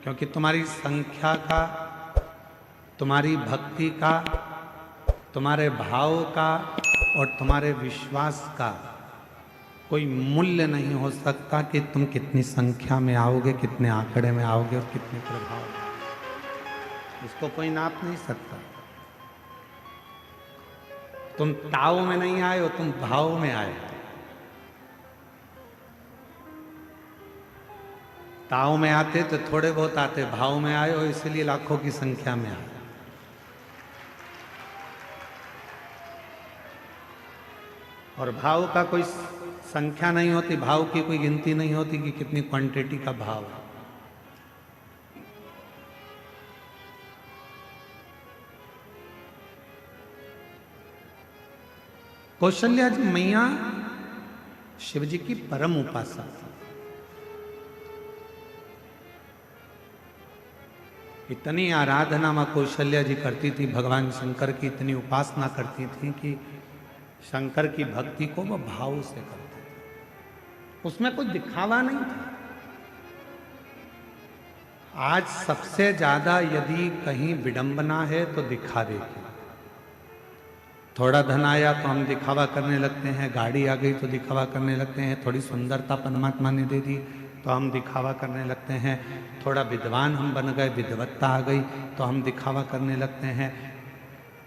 क्योंकि तुम्हारी संख्या का, तुम्हारी भक्ति का, तुम्हारे भाव का और तुम्हारे विश्वास का कोई मूल्य नहीं हो सकता कि तुम कितनी संख्या में आओगे, कितने आंकड़े में आओगे और कितने प्रभाव। इसको कोई नाप नहीं सकता। तुम ताव में नहीं आए हो, तुम भाव में आए। ताव में आते तो थोड़े बहुत आते, भाव में आए हो इसलिए लाखों की संख्या में आए। और भाव का कोई संख्या नहीं होती, भाव की कोई गिनती नहीं होती कि कितनी क्वांटिटी का भाव है। कौशल्या जी मैया शिव जी की परम उपासक थी। इतनी आराधना मां कौशल्या जी करती थी, भगवान शंकर की इतनी उपासना करती थी कि शंकर की भक्ति को वो भाव से करते थे, उसमें कोई दिखावा नहीं था। आज सबसे ज्यादा यदि कहीं विडंबना है तो दिखावे की। थोड़ा धन आया तो हम दिखावा करने लगते हैं, गाड़ी आ गई तो दिखावा करने लगते हैं, थोड़ी सुंदरता परमात्मा ने दे दी तो हम दिखावा करने लगते हैं, थोड़ा विद्वान हम बन गए, विद्वत्ता आ गई तो हम दिखावा करने लगते हैं,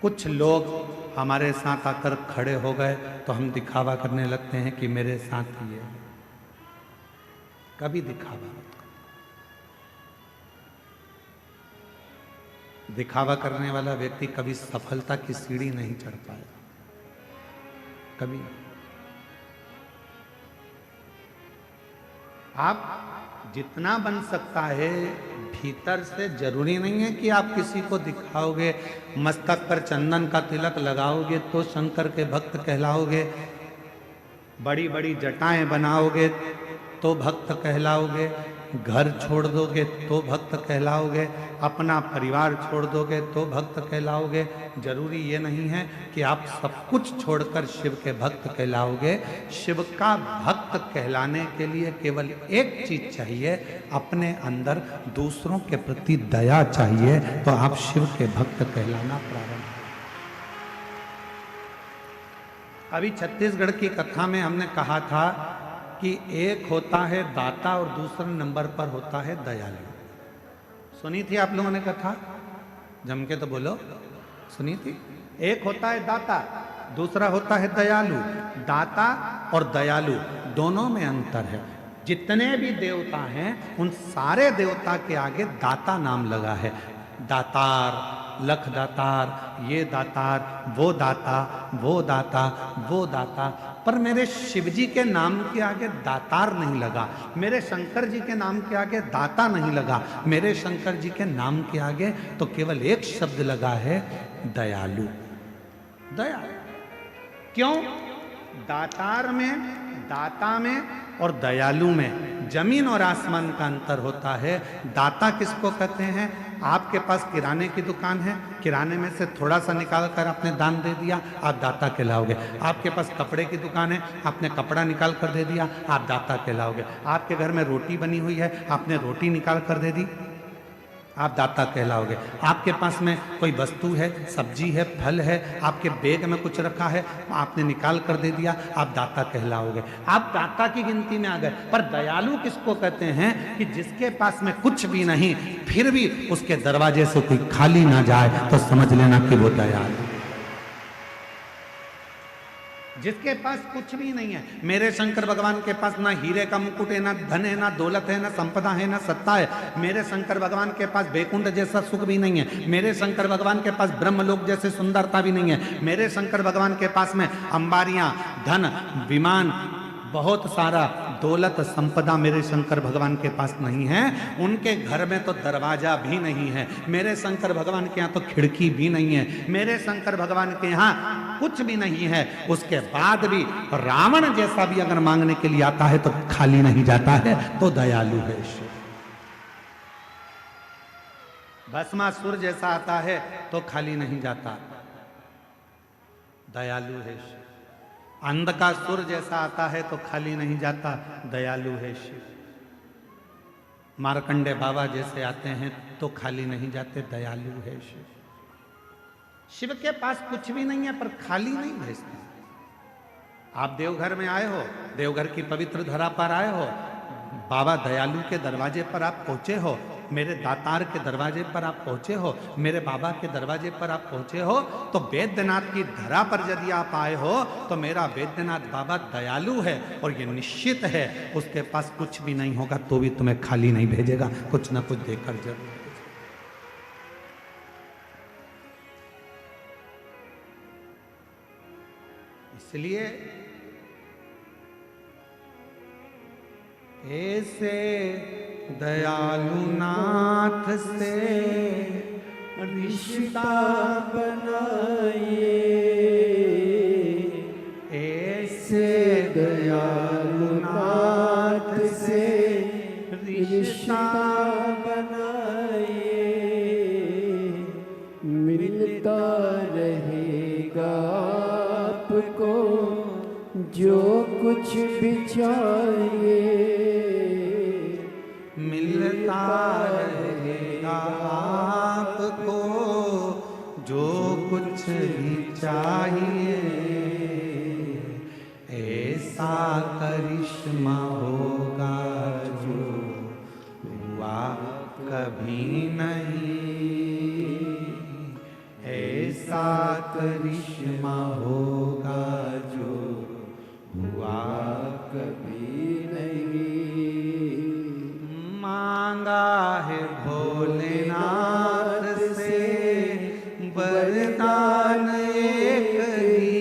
कुछ लोग हमारे साथ आकर खड़े हो गए तो हम दिखावा करने लगते हैं कि मेरे साथ ये। कभी दिखावा मत करो। दिखावा करने वाला व्यक्ति कभी सफलता की सीढ़ी नहीं चढ़ पाएगा, कभी। आप जितना बन सकता है भीतर से, जरूरी नहीं है कि आप किसी को दिखाओगे। मस्तक पर चंदन का तिलक लगाओगे तो शंकर के भक्त कहलाओगे, बड़ी बड़ी जटाएं बनाओगे तो भक्त कहलाओगे, घर छोड़ दोगे तो भक्त कहलाओगे, अपना परिवार छोड़ दोगे तो भक्त कहलाओगे। जरूरी ये नहीं है कि आप सब कुछ छोड़कर शिव के भक्त कहलाओगे। शिव का भक्त कहलाने के लिए केवल एक चीज चाहिए, अपने अंदर दूसरों के प्रति दया चाहिए, तो आप शिव के भक्त कहलाना प्रारंभ। अभी छत्तीसगढ़ की कथा में हमने कहा था कि एक होता है दाता और दूसरे नंबर पर होता है दयालु। सुनी थी आप लोगों ने कथा? जम के तो बोलो, सुनी थी? एक होता है दाता, दूसरा होता है दयालु। दाता और दयालु दोनों में अंतर है। जितने भी देवता हैं उन सारे देवता के आगे दाता नाम लगा है। दातार, लख दातार, ये दातार, वो दाता, वो दाता, वो दाता। पर मेरे शिव जी के नाम के आगे दातार नहीं लगा, मेरे शंकर जी के नाम के आगे दाता नहीं लगा, मेरे शंकर जी के नाम के आगे तो केवल एक शब्द लगा है, दयालु। दया। क्यों? दातार में, दाता में और दयालु में जमीन और आसमान का अंतर होता है। दाता किसको कहते हैं? आपके पास किराने की दुकान है, किराने में से थोड़ा सा निकाल कर आपने दान दे दिया, आप दाता कहलाओगे। आपके पास कपड़े की दुकान है, आपने कपड़ा निकाल कर दे दिया, आप दाता कहलाओगे। आपके घर में रोटी बनी हुई है, आपने रोटी निकाल कर दे दी, आप दाता कहलाओगे। आपके पास में कोई वस्तु है, सब्जी है, फल है, आपके बैग में कुछ रखा है, आपने निकाल कर दे दिया, आप दाता कहलाओगे। आप दाता की गिनती में आ गए। पर दयालु किसको कहते हैं? कि जिसके पास में कुछ भी नहीं फिर भी उसके दरवाजे से कोई खाली ना जाए तो समझ लेना कि वो दयालु। जिसके पास कुछ भी नहीं है, मेरे शंकर भगवान के पास ना हीरे का मुकुट है, ना धन है, ना दौलत है, ना संपदा है, ना सत्ता है। मेरे शंकर भगवान के पास बैकुंठ जैसा सुख भी नहीं है। मेरे शंकर भगवान के पास ब्रह्मलोक जैसे सुंदरता भी नहीं है। मेरे शंकर भगवान के पास में अंबारियां, धन, विमान, बहुत सारा दौलत संपदा मेरे शंकर भगवान के पास नहीं है। उनके घर में तो दरवाजा भी नहीं है। मेरे शंकर भगवान के यहाँ तो खिड़की भी नहीं है। मेरे शंकर भगवान के यहाँ कुछ भी नहीं है। उसके बाद भी रावण जैसा भी अगर मांगने के लिए आता है तो खाली नहीं जाता है, तो दयालु है शिव। भस्मासुर जैसा आता है तो खाली नहीं जाता, दयालु है शिव। अंधकासुर जैसा आता है तो खाली नहीं जाता, दयालु है शिव। मार्कंडे बाबा जैसे आते हैं तो खाली नहीं जाते, दयालु है शिव। शिव के पास कुछ भी नहीं है पर खाली नहीं भेजते। आप देवघर में आए हो, देवघर की पवित्र धरा पर आए हो, बाबा दयालु के दरवाजे पर आप पहुंचे हो, मेरे दातार के दरवाजे पर आप पहुंचे हो, मेरे बाबा के दरवाजे पर आप पहुंचे हो, तो वैद्यनाथ की धरा पर यदि आप आए हो तो मेरा वैद्यनाथ बाबा दयालु है और ये निश्चित है उसके पास कुछ भी नहीं होगा तो भी तुम्हें खाली नहीं भेजेगा, कुछ ना कुछ देकर जरूर। इसलिए ऐसे दयालु नाथ से रिश्ता बनाइए, ऐसे दयालु नाथ से रिश्ता बनाइए, मिलता रहेगा आपको जो कुछ भी चाहिए, मिलता रहेगा आपको जो कुछ भी चाहिए, ऐसा करिश्मा होगा जो हुआ कभी नहीं, ऐसा करिश्मा होगा जो हुआ कभी नहीं। मांगा है भोलेनाथ से वरदान एक ही,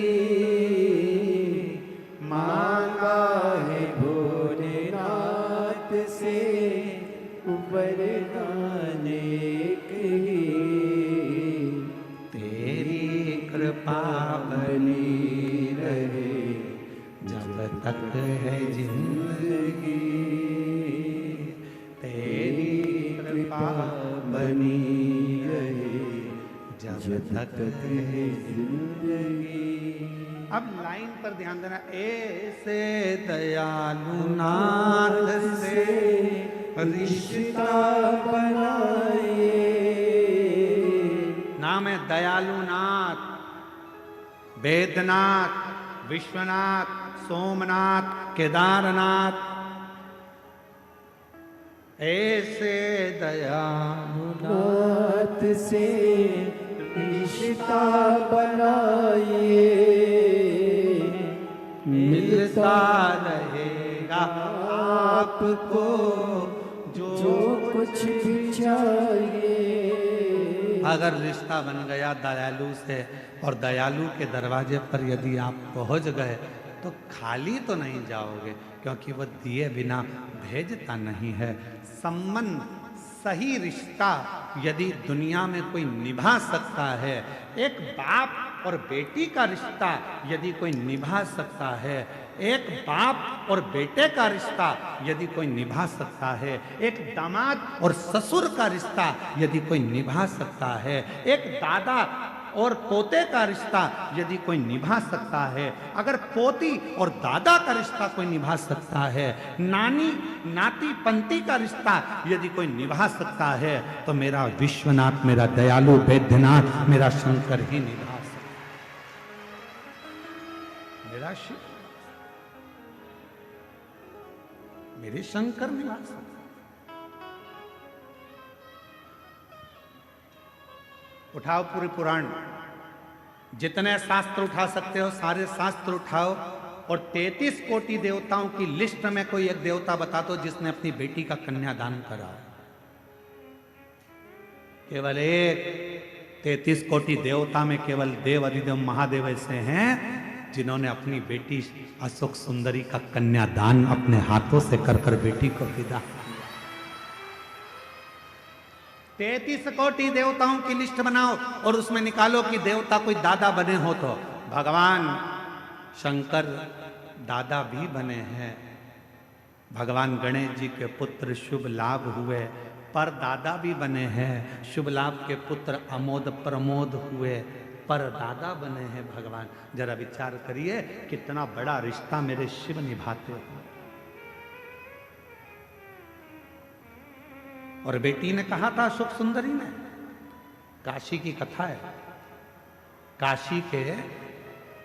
मांगा है भोलेनाथ से वरदान एक ही, तेरी कृपा बनी रहे जब तक है जिंदगी, तेरी कृपा बनी रहे जब तक है जिंदगी। अब लाइन पर ध्यान देना, ऐसे दयालु नाथ से रिश्ता बनाइए, नाम है दयालु नाथ, वेदनाथ, विश्वनाथ, सोमनाथ, केदारनाथ, ऐसे दयालु नाथ से रिश्ता बनाइए, मिलता रहेगा आपको जो कुछ भी चाहिए। अगर रिश्ता बन गया दयालु से और दयालु के दरवाजे पर यदि आप पहुंच गए तो खाली तो नहीं जाओगे, क्योंकि वह दिए बिना भेजता नहीं है। संबंध, सही रिश्ता यदि दुनिया में कोई निभा सकता है, एक बाप और बेटी का रिश्ता यदि कोई निभा सकता है, एक बाप और बेटे का रिश्ता यदि कोई निभा सकता है, एक दामाद और ससुर का रिश्ता यदि कोई निभा सकता है, एक दादा और पोते का रिश्ता यदि कोई निभा सकता है, अगर पोती और दादा का रिश्ता कोई निभा सकता है, नानी नाती पंती का रिश्ता यदि कोई निभा सकता है, तो मेरा विश्वनाथ, मेरा दयालु वैद्यनाथ, मेरा शंकर ही निभा सकता है। मेरा शिव, मेरे शंकर निभा सकते। उठाओ पूरे पुराण, जितने शास्त्र उठा सकते हो सारे शास्त्र उठाओ, और 33 कोटि देवताओं की लिस्ट में कोई एक देवता बता दो जिसने अपनी बेटी का कन्यादान करा। केवल एक, 33 कोटि देवता में केवल देव अधिदेव महादेव ऐसे हैं जिन्होंने अपनी बेटी अशोक सुंदरी का कन्यादान अपने हाथों से कर कर बेटी को विदा। 33 कोटि देवताओं की लिस्ट बनाओ और उसमें निकालो कि देवता कोई दादा बने हो तो भगवान शंकर दादा भी बने हैं। भगवान गणेश जी के पुत्र शुभ लाभ हुए, पर दादा भी बने हैं। शुभ लाभ के पुत्र अमोद प्रमोद हुए, पर दादा बने हैं भगवान। जरा विचार करिए कितना बड़ा रिश्ता मेरे शिव निभाते हैं। और बेटी ने कहा था अशोक सुंदरी ने, काशी की कथा है, काशी के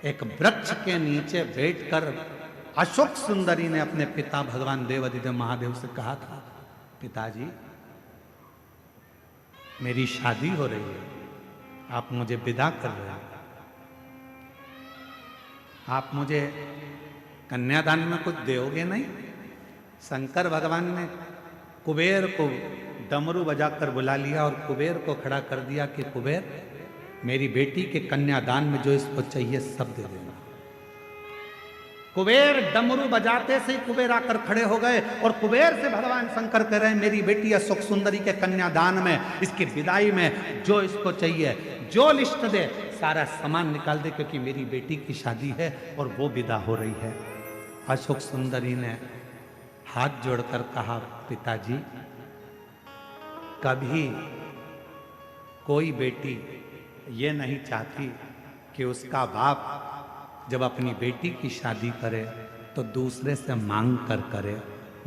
एक वृक्ष के नीचे बैठकर अशोक सुंदरी ने अपने पिता भगवान देवाधिदेव महादेव से कहा था, पिताजी मेरी शादी हो रही है, आप मुझे विदा कर रहे हैं, आप मुझे कन्यादान में कुछ दोगे नहीं? शंकर भगवान ने कुबेर को डमरू बजाकर बुला लिया और कुबेर को खड़ा कर दिया कि कुबेर मेरी बेटी के कन्यादान में जो इसको चाहिए सब दे देना। कुबेर डमरू बजाते से ही कुबेर आकर खड़े हो गए और कुबेर से भगवान शंकर कह रहे हैं, मेरी बेटी अशोक सुंदरी के कन्यादान में, इसकी विदाई में जो इसको चाहिए, जो लिस्ट दे, सारा सामान निकाल दे, क्योंकि मेरी बेटी की शादी है और वो विदा हो रही है। अशोक सुंदरी ने हाथ जोड़कर कहा, पिताजी कभी कोई बेटी ये नहीं चाहती कि उसका बाप जब अपनी बेटी की शादी करे तो दूसरे से मांग कर करे।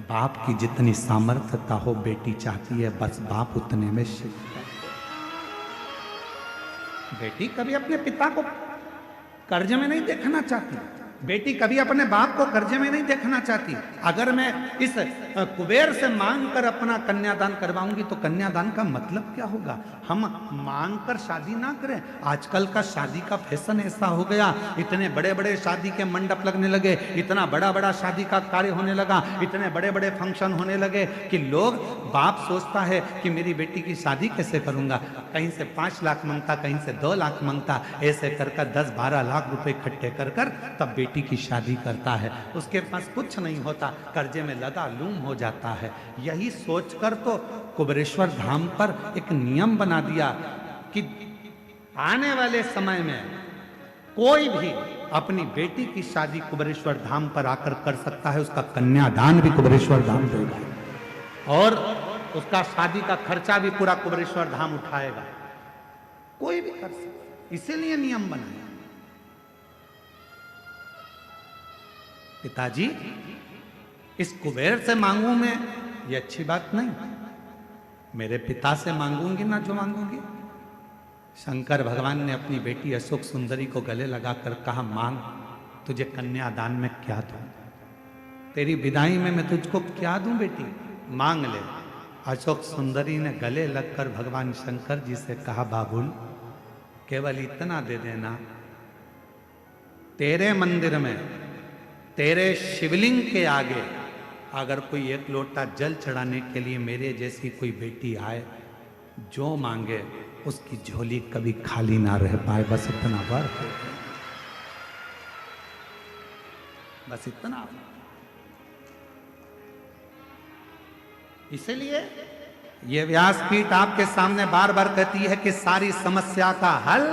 बाप की जितनी सामर्थ्यता हो बेटी चाहती है बस बाप उतने में शिक्षित। बेटी कभी अपने पिता को कर्ज में नहीं देखना चाहती, बेटी कभी अपने बाप को कर्जे में नहीं देखना चाहती। अगर मैं इस कुबेर से मांग कर अपना कन्यादान करवाऊंगी तो कन्यादान का मतलब क्या होगा? हम मांग कर शादी ना करें। आजकल का शादी का फैशन ऐसा हो गया, इतने बड़े बड़े शादी के मंडप लगने लगे, इतना बड़ा बड़ा शादी का कार्य होने लगा, इतने बड़े बड़े फंक्शन होने लगे कि लोग, बाप सोचता है कि मेरी बेटी की शादी कैसे करूंगा, कहीं से 5 लाख मांगता, कहीं से 2 लाख मांगता, ऐसे कर 10-12 लाख रुपए इकट्ठे कर तब बेटी की शादी करता है। उसके पास कुछ नहीं होता, कर्जे में लदा लूम हो जाता है। यही सोचकर तो कुबेरेश्वर धाम पर एक नियम बना दिया कि आने वाले समय में कोई भी अपनी बेटी की शादी कुबेरेश्वर धाम पर आकर कर सकता है, उसका कन्यादान भी कुबेरेश्वर धाम देगा और उसका शादी का खर्चा भी पूरा कुबेरेश्वर धाम उठाएगा। कोई भी कर सकता, इसीलिए नियम बनाया। पिताजी इस कुबेर से मांगू मैं, ये अच्छी बात नहीं, मेरे पिता से मांगूंगी ना जो मांगूंगी। शंकर भगवान ने अपनी बेटी अशोक सुंदरी को गले लगाकर कहा, मांग, तुझे कन्यादान में क्या दूं, तेरी विदाई में मैं तुझको क्या दूं बेटी, मांग ले। अशोक सुंदरी ने गले लगकर भगवान शंकर जी से कहा, बाबुल केवल इतना दे देना, तेरे मंदिर में तेरे शिवलिंग के आगे अगर कोई 1 लोटा जल चढ़ाने के लिए मेरे जैसी कोई बेटी आए, जो मांगे उसकी झोली कभी खाली ना रह पाए, बस इतना वर हो, बस इतना। इसलिए ये व्यासपीठ आपके सामने बार बार कहती है कि सारी समस्या का हल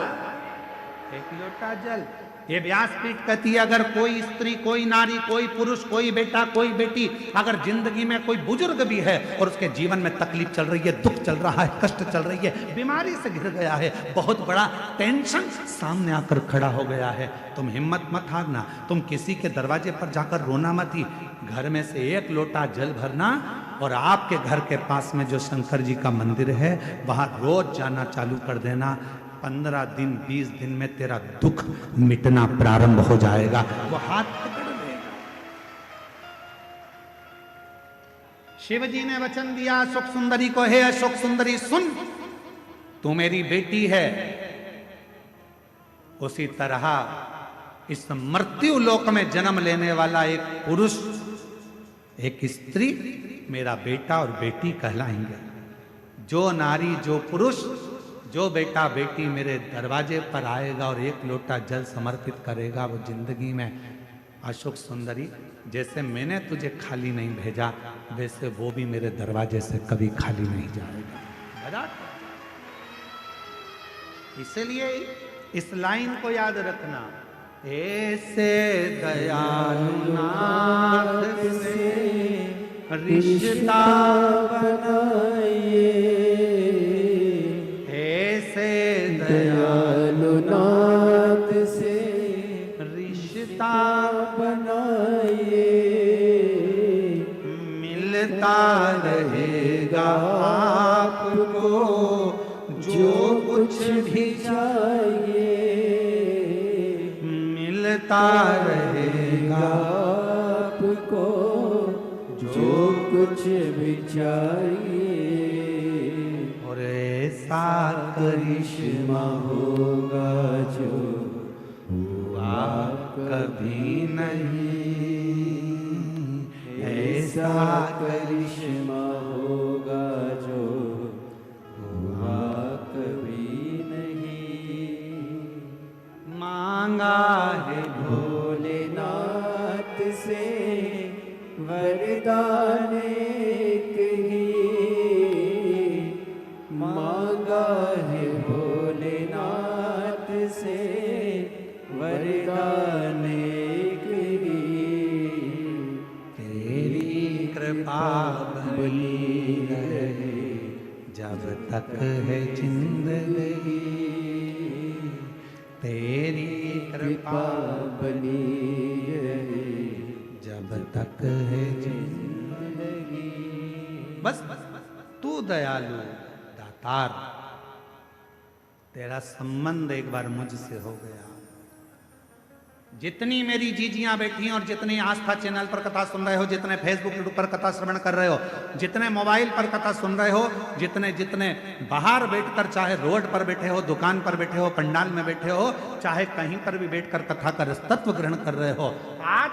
1 लोटा जल। ये व्यासपीठ कहती है अगर कोई स्त्री, कोई नारी, कोई पुरुष, कोई बेटा, कोई बेटी, अगर जिंदगी में कोई बुजुर्ग भी है और उसके जीवन में तकलीफ चल रही है, दुख चल रहा है, कष्ट चल रही है, बीमारी से घिर गया है, बहुत बड़ा टेंशन सामने आकर खड़ा हो गया है, तुम हिम्मत मत हारना, तुम किसी के दरवाजे पर जाकर रोना मत ही, घर में से 1 लोटा जल भरना और आपके घर के पास में जो शंकर जी का मंदिर है वहां रोज जाना चालू कर देना। 15 दिन 20 दिन में तेरा दुख मिटना प्रारंभ हो जाएगा। वो हाथ पकड़ लेगा। शिव जी ने वचन दिया अशोक सुंदरी को, हे अशोक सुंदरी सुन, तू मेरी बेटी है, उसी तरह इस मृत्यु लोक में जन्म लेने वाला एक पुरुष, एक स्त्री मेरा बेटा और बेटी कहलाएंगे। जो नारी, जो पुरुष, जो बेटा बेटी मेरे दरवाजे पर आएगा और 1 लोटा जल समर्पित करेगा, वो जिंदगी में अशोक सुंदरी जैसे मैंने तुझे खाली नहीं भेजा, वैसे वो भी मेरे दरवाजे से कभी खाली नहीं जाएगा। इसलिए इस लाइन को याद रखना, ऐसे दयालु नाथ से रिश्ता बनाइए, ऐसे दयालु नाथ से रिश्ता बनाइए, मिलता रहेगा को जो कुछ भी चाहिए मिलता रहेगा। आपको जो कुछ भी चाहिए और ऐसा करिश्मा होगा जो हुआ कभी नहीं, ऐसा करिश्मा होगा जो हुआ कभी नहीं। मांगा है भोलेनाथ से वरदान एक ही मांगा है, भोलेनाथ से वरदान एक ही। तेरी कृपा बनी रहे जब तक है जिंदगी, तेरी कृपा बनी रहे जब तक है जिंदगी। बस तू दयालु दातार, तेरा संबंध एक बार मुझसे हो गया। जितनी मेरी जीजियां बैठी हैं और जितने आस्था चैनल पर कथा सुन रहे हो, जितने फेसबुक यूट्यूब पर कथा श्रवण कर रहे हो, जितने मोबाइल पर कथा सुन रहे हो, जितने जितने बाहर बैठकर, चाहे रोड पर बैठे हो, दुकान पर बैठे हो, पंडाल में बैठे हो, चाहे कहीं पर भी बैठकर कथा का रसतत्व ग्रहण कर रहे हो, आज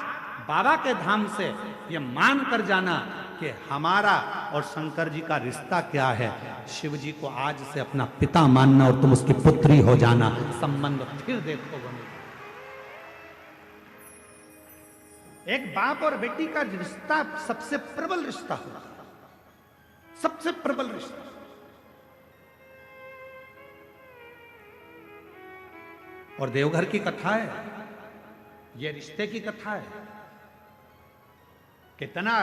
बाबा के धाम से ये मान कर जाना कि हमारा और शंकर जी का रिश्ता क्या है। शिव जी को आज से अपना पिता मानना और तुम उसकी पुत्री हो जाना, संबंध फिर देखो बने। एक बाप और बेटी का रिश्ता सबसे प्रबल रिश्ता होता है, सबसे प्रबल रिश्ता। और देवघर की कथा है, यह रिश्ते की कथा है। कितना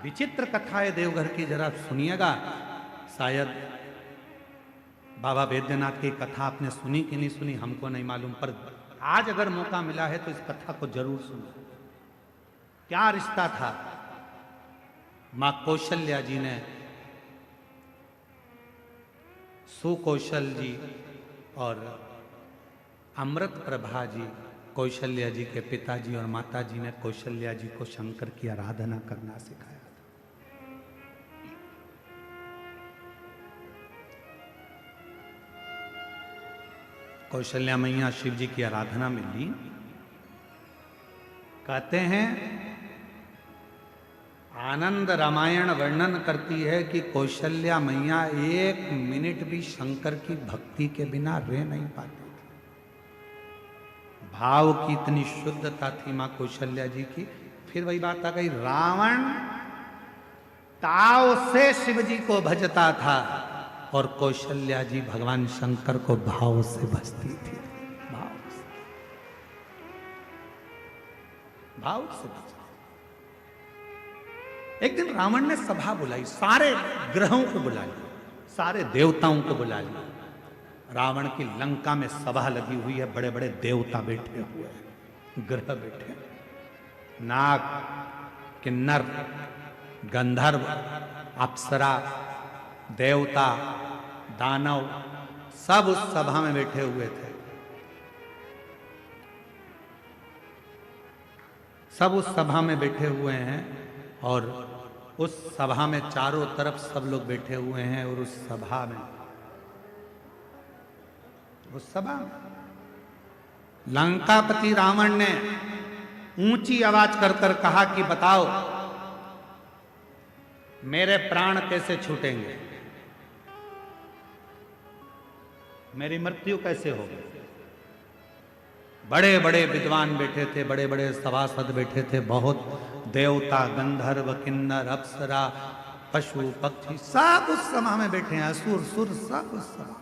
विचित्र कथा है देवघर की, जरा सुनिएगा। शायद बाबा वैद्यनाथ की कथा आपने सुनी कि नहीं सुनी हमको नहीं मालूम, पर आज अगर मौका मिला है तो इस कथा को जरूर सुनो। क्या रिश्ता था। मां कौशल्या जी ने सुकौशल जी और अमृत प्रभा जी, कौशल्या जी के पिताजी और माताजी ने कौशल्या जी को शंकर की आराधना करना सिखाया था। कौशल्या मैया शिव जी की आराधना में ली। कहते हैं आनंद रामायण वर्णन करती है कि कौशल्या मैया 1 मिनट भी शंकर की भक्ति के बिना रह नहीं पाती। भाव की इतनी शुद्धता थी मां कौशल्या जी की। फिर वही बात आ गई, रावण ताव से शिव जी को भजता था और कौशल्या जी भगवान शंकर को भाव से भजती थी। भाव से भजती। एक दिन रावण ने सभा बुलाई, सारे ग्रहों को बुला लिया, सारे देवताओं को बुला लिया। रावण की लंका में सभा लगी हुई है, बड़े बड़े देवता बैठे हुए हैं, ग्रह बैठे, नाग, किन्नर, गंधर्व, अप्सरा, देवता, दानव, सब उस सभा में बैठे हुए थे। सब उस सभा में बैठे हुए हैं और उस सभा में चारों तरफ सब लोग बैठे हुए हैं। और उस सभा में लंकापति रावण ने ऊंची आवाज कर कर कहा कि बताओ मेरे प्राण कैसे छूटेंगे, मेरी मृत्यु कैसे होगी। बड़े बड़े विद्वान बैठे थे, बड़े बड़े सभासद बैठे थे, बहुत देवता, गंधर्व, किन्नर, अप्सरा, पशु पक्षी सब उस सभा में बैठे हैं, असुर सुर सब उस सभा में।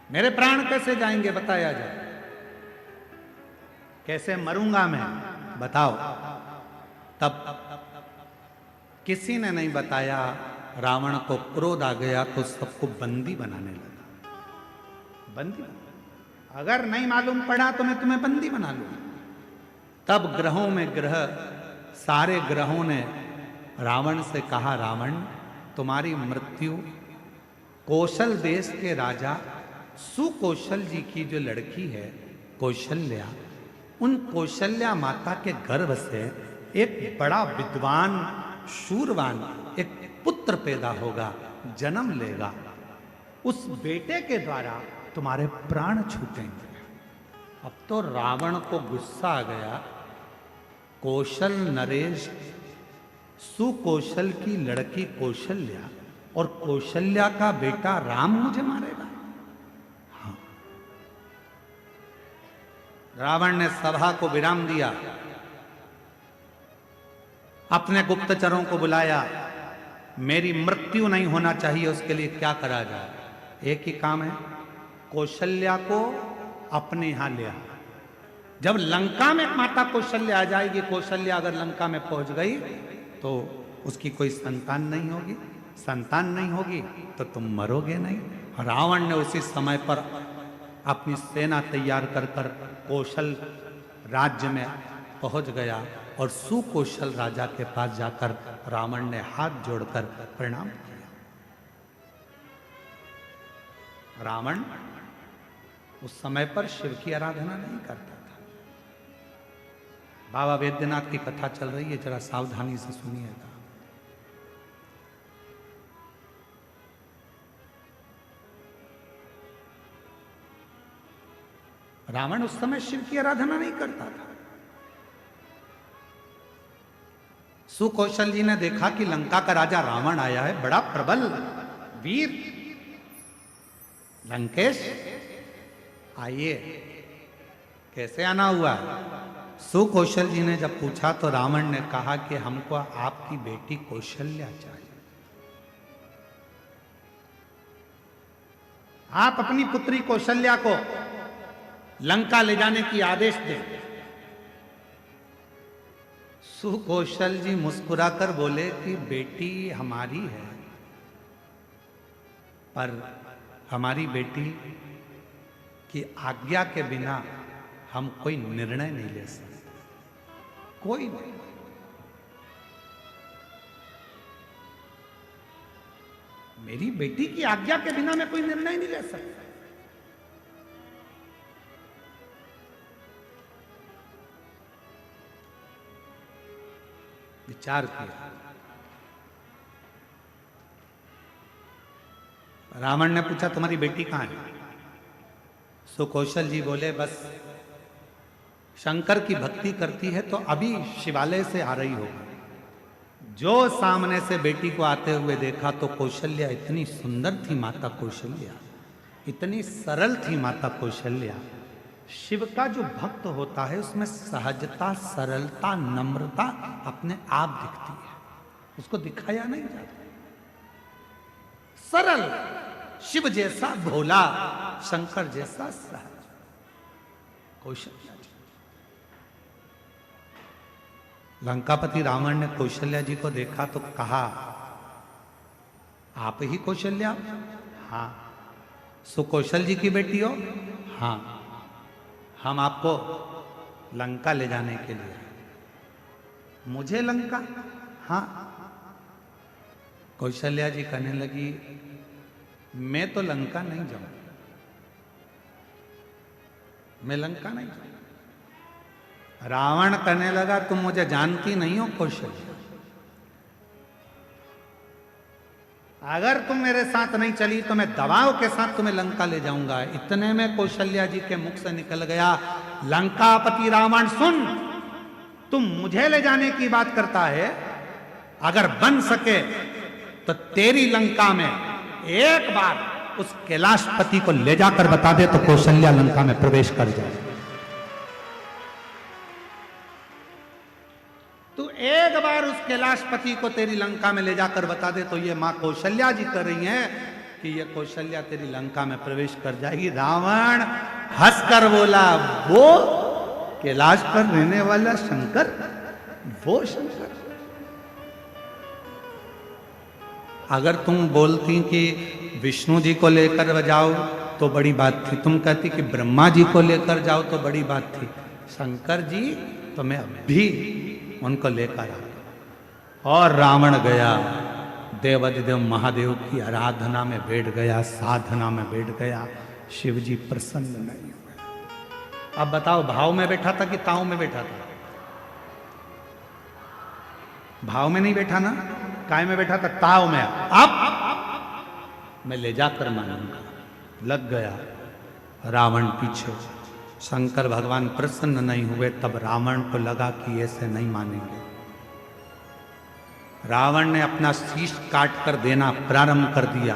मेरे प्राण कैसे जाएंगे बताया जाए, कैसे मरूंगा मैं बताओ। तब किसी ने नहीं बताया। रावण को क्रोध आ गया तो सबको बंदी बनाने लगा। बंदी, अगर नहीं मालूम पड़ा तो मैं तुम्हें बंदी बना लूं। तब ग्रहों में ग्रह, सारे ग्रहों ने रावण से कहा, रावण तुम्हारी मृत्यु कौशल देश के राजा सुकौशल जी की जो लड़की है कौशल्या, उन कौशल्या माता के गर्भ से एक बड़ा विद्वान शूरवान एक पुत्र पैदा होगा, जन्म लेगा। उस बेटे के द्वारा तुम्हारे प्राण छूटेंगे। अब तो रावण को गुस्सा आ गया, कौशल नरेश सुकौशल की लड़की कौशल्या और कौशल्या का बेटा राम मुझे मारेगा। हाँ। रावण ने सभा को विराम दिया, अपने गुप्तचरों को बुलाया, मेरी मृत्यु नहीं होना चाहिए, उसके लिए क्या करा जाए। एक ही काम है, कौशल्या को अपने यहां ले आ। जब लंका में माता कौशल्या आ जाएगी, कौशल्या अगर लंका में पहुंच गई तो उसकी कोई संतान नहीं होगी, संतान नहीं होगी तो तुम मरोगे नहीं। रावण ने उसी समय पर अपनी सेना तैयार कर कर कौशल राज्य में पहुंच गया और सुकौशल राजा के पास जाकर रावण ने हाथ जोड़कर प्रणाम किया। रावण उस समय पर शिव की आराधना नहीं करता था। बाबा वैद्यनाथ की कथा चल रही है, जरा सावधानी से सुनिएगा। रावण उस समय शिव की आराधना नहीं करता था। सुकौशल जी ने देखा कि लंका का राजा रावण आया है, बड़ा प्रबल वीर, लंकेश आइए। कैसे आना हुआ? सुकौशल जी ने जब पूछा तो रावण ने कहा कि हमको आपकी बेटी कौशल्या चाहिए। आप अपनी पुत्री कौशल्या को लंका ले जाने की आदेश दें। सुकौशल जी मुस्कुराकर बोले कि बेटी हमारी है, पर हमारी बेटी की आज्ञा के बिना हम कोई निर्णय नहीं ले सकते, कोई नहीं। मेरी बेटी की आज्ञा के बिना मैं कोई निर्णय नहीं ले सकता। विचार किया। रावण ने पूछा तुम्हारी बेटी कहां है? सुकौशल जी बोले बस शंकर की भक्ति करती है तो अभी शिवालय से आ रही होगी। जो सामने से बेटी को आते हुए देखा तो कौशल्या इतनी सुंदर थी, माता कौशल्या इतनी सरल थी, माता कौशल्या। शिव का जो भक्त होता है उसमें सहजता, सरलता, नम्रता अपने आप दिखती है, उसको दिखाया नहीं जाता। सरल, शिव जैसा भोला, शंकर जैसा सहज कौशल्या। लंकापति रावण ने कौशल्या जी को देखा तो कहा आप ही कौशल्या? हाँ। सुकौशल जी की बेटी हो? हाँ। हम आपको लंका ले जाने के लिए। मुझे लंका? हाँ। कौशल्या जी कहने लगी मैं तो लंका नहीं जाऊं, मैं लंका नहीं जाऊं। रावण कहने लगा तुम मुझे जानती नहीं हो कौशल्या, अगर तुम मेरे साथ नहीं चली तो मैं दबाव के साथ तुम्हें लंका ले जाऊंगा। इतने में कौशल्या जी के मुख से निकल गया लंकापति रावण सुन, तुम मुझे ले जाने की बात करता है, अगर बन सके तो तेरी लंका में एक बार उस कैलाशपति को ले जाकर बता दे तो कौशल्या लंका में प्रवेश कर जाए। तू एक बार उस कैलाशपति को तेरी लंका में ले जाकर बता दे तो ये मां कौशल्या जी कर रही हैं कि ये कौशल्या तेरी लंका में प्रवेश कर जाएगी। रावण हंसकर बोला वो कैलाश पर रहने वाला शंकर, वो शंकर। अगर तुम बोलती कि विष्णु जी को लेकर जाओ तो बड़ी बात थी, तुम कहती कि ब्रह्मा जी को लेकर जाओ तो बड़ी बात थी, शंकर जी तो मैं अभी उनको लेकर आ और रावण गया देवाधिदेव महादेव की आराधना में बैठ गया, साधना में बैठ गया। शिव जी प्रसन्न नहीं हुए। अब बताओ, भाव में बैठा था कि ताव में बैठा था? भाव में नहीं बैठा ना, काय में बैठा था? ताव में। अब मैं ले जाकर मानूंगा। लग गया रावण पीछे। शंकर भगवान प्रसन्न नहीं हुए। तब रावण को लगा कि ऐसे नहीं मानेंगे। रावण ने अपना शीश काट कर देना प्रारंभ कर दिया।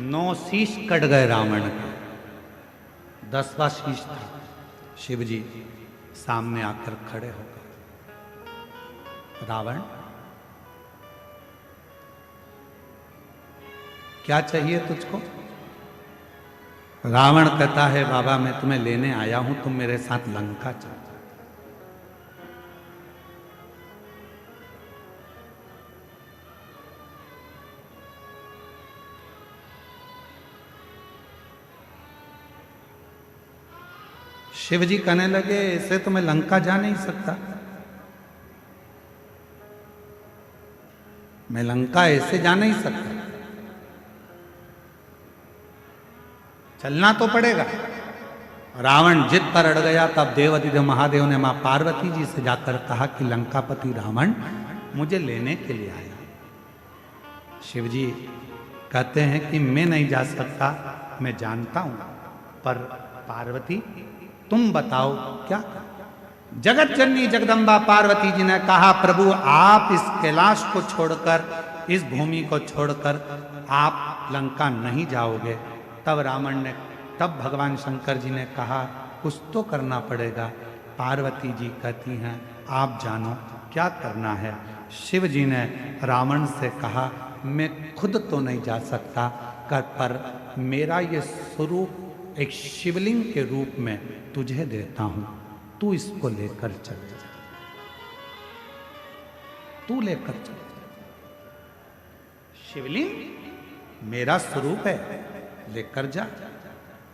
9 शीश कट गए रावण के। 10वां शीश था। शिव जी सामने आकर खड़े हो गए। रावण, क्या चाहिए तुझको? रावण कहता है, बाबा मैं तुम्हें लेने आया हूं, तुम मेरे साथ लंका चलो। शिव जी कहने लगे, ऐसे तो मैं लंका जा नहीं सकता। मैं लंका ऐसे जा नहीं सकता, चलना तो पड़ेगा। रावण जिद पर अड़ गया। तब देवाधिदेव महादेव ने मां पार्वती जी से जाकर कहा कि लंकापति रावण मुझे लेने के लिए आया। शिव जी कहते हैं कि मैं नहीं जा सकता, मैं जानता हूं, पर पार्वती तुम बताओ क्या करें? जगत जननी जगदम्बा पार्वती जी ने कहा, प्रभु आप इस कैलाश को छोड़कर, इस भूमि को छोड़कर आप लंका नहीं जाओगे। तब भगवान शंकर जी ने कहा, कुछ तो करना पड़ेगा। पार्वती जी कहती हैं, आप जानो क्या करना है। शिव जी ने रावण से कहा, मैं खुद तो नहीं जा सकता, पर मेरा ये स्वरूप एक शिवलिंग के रूप में तुझे देता हूं, तू इसको लेकर चल जा। तू लेकर चल। शिवलिंग मेरा स्वरूप है, लेकर जा।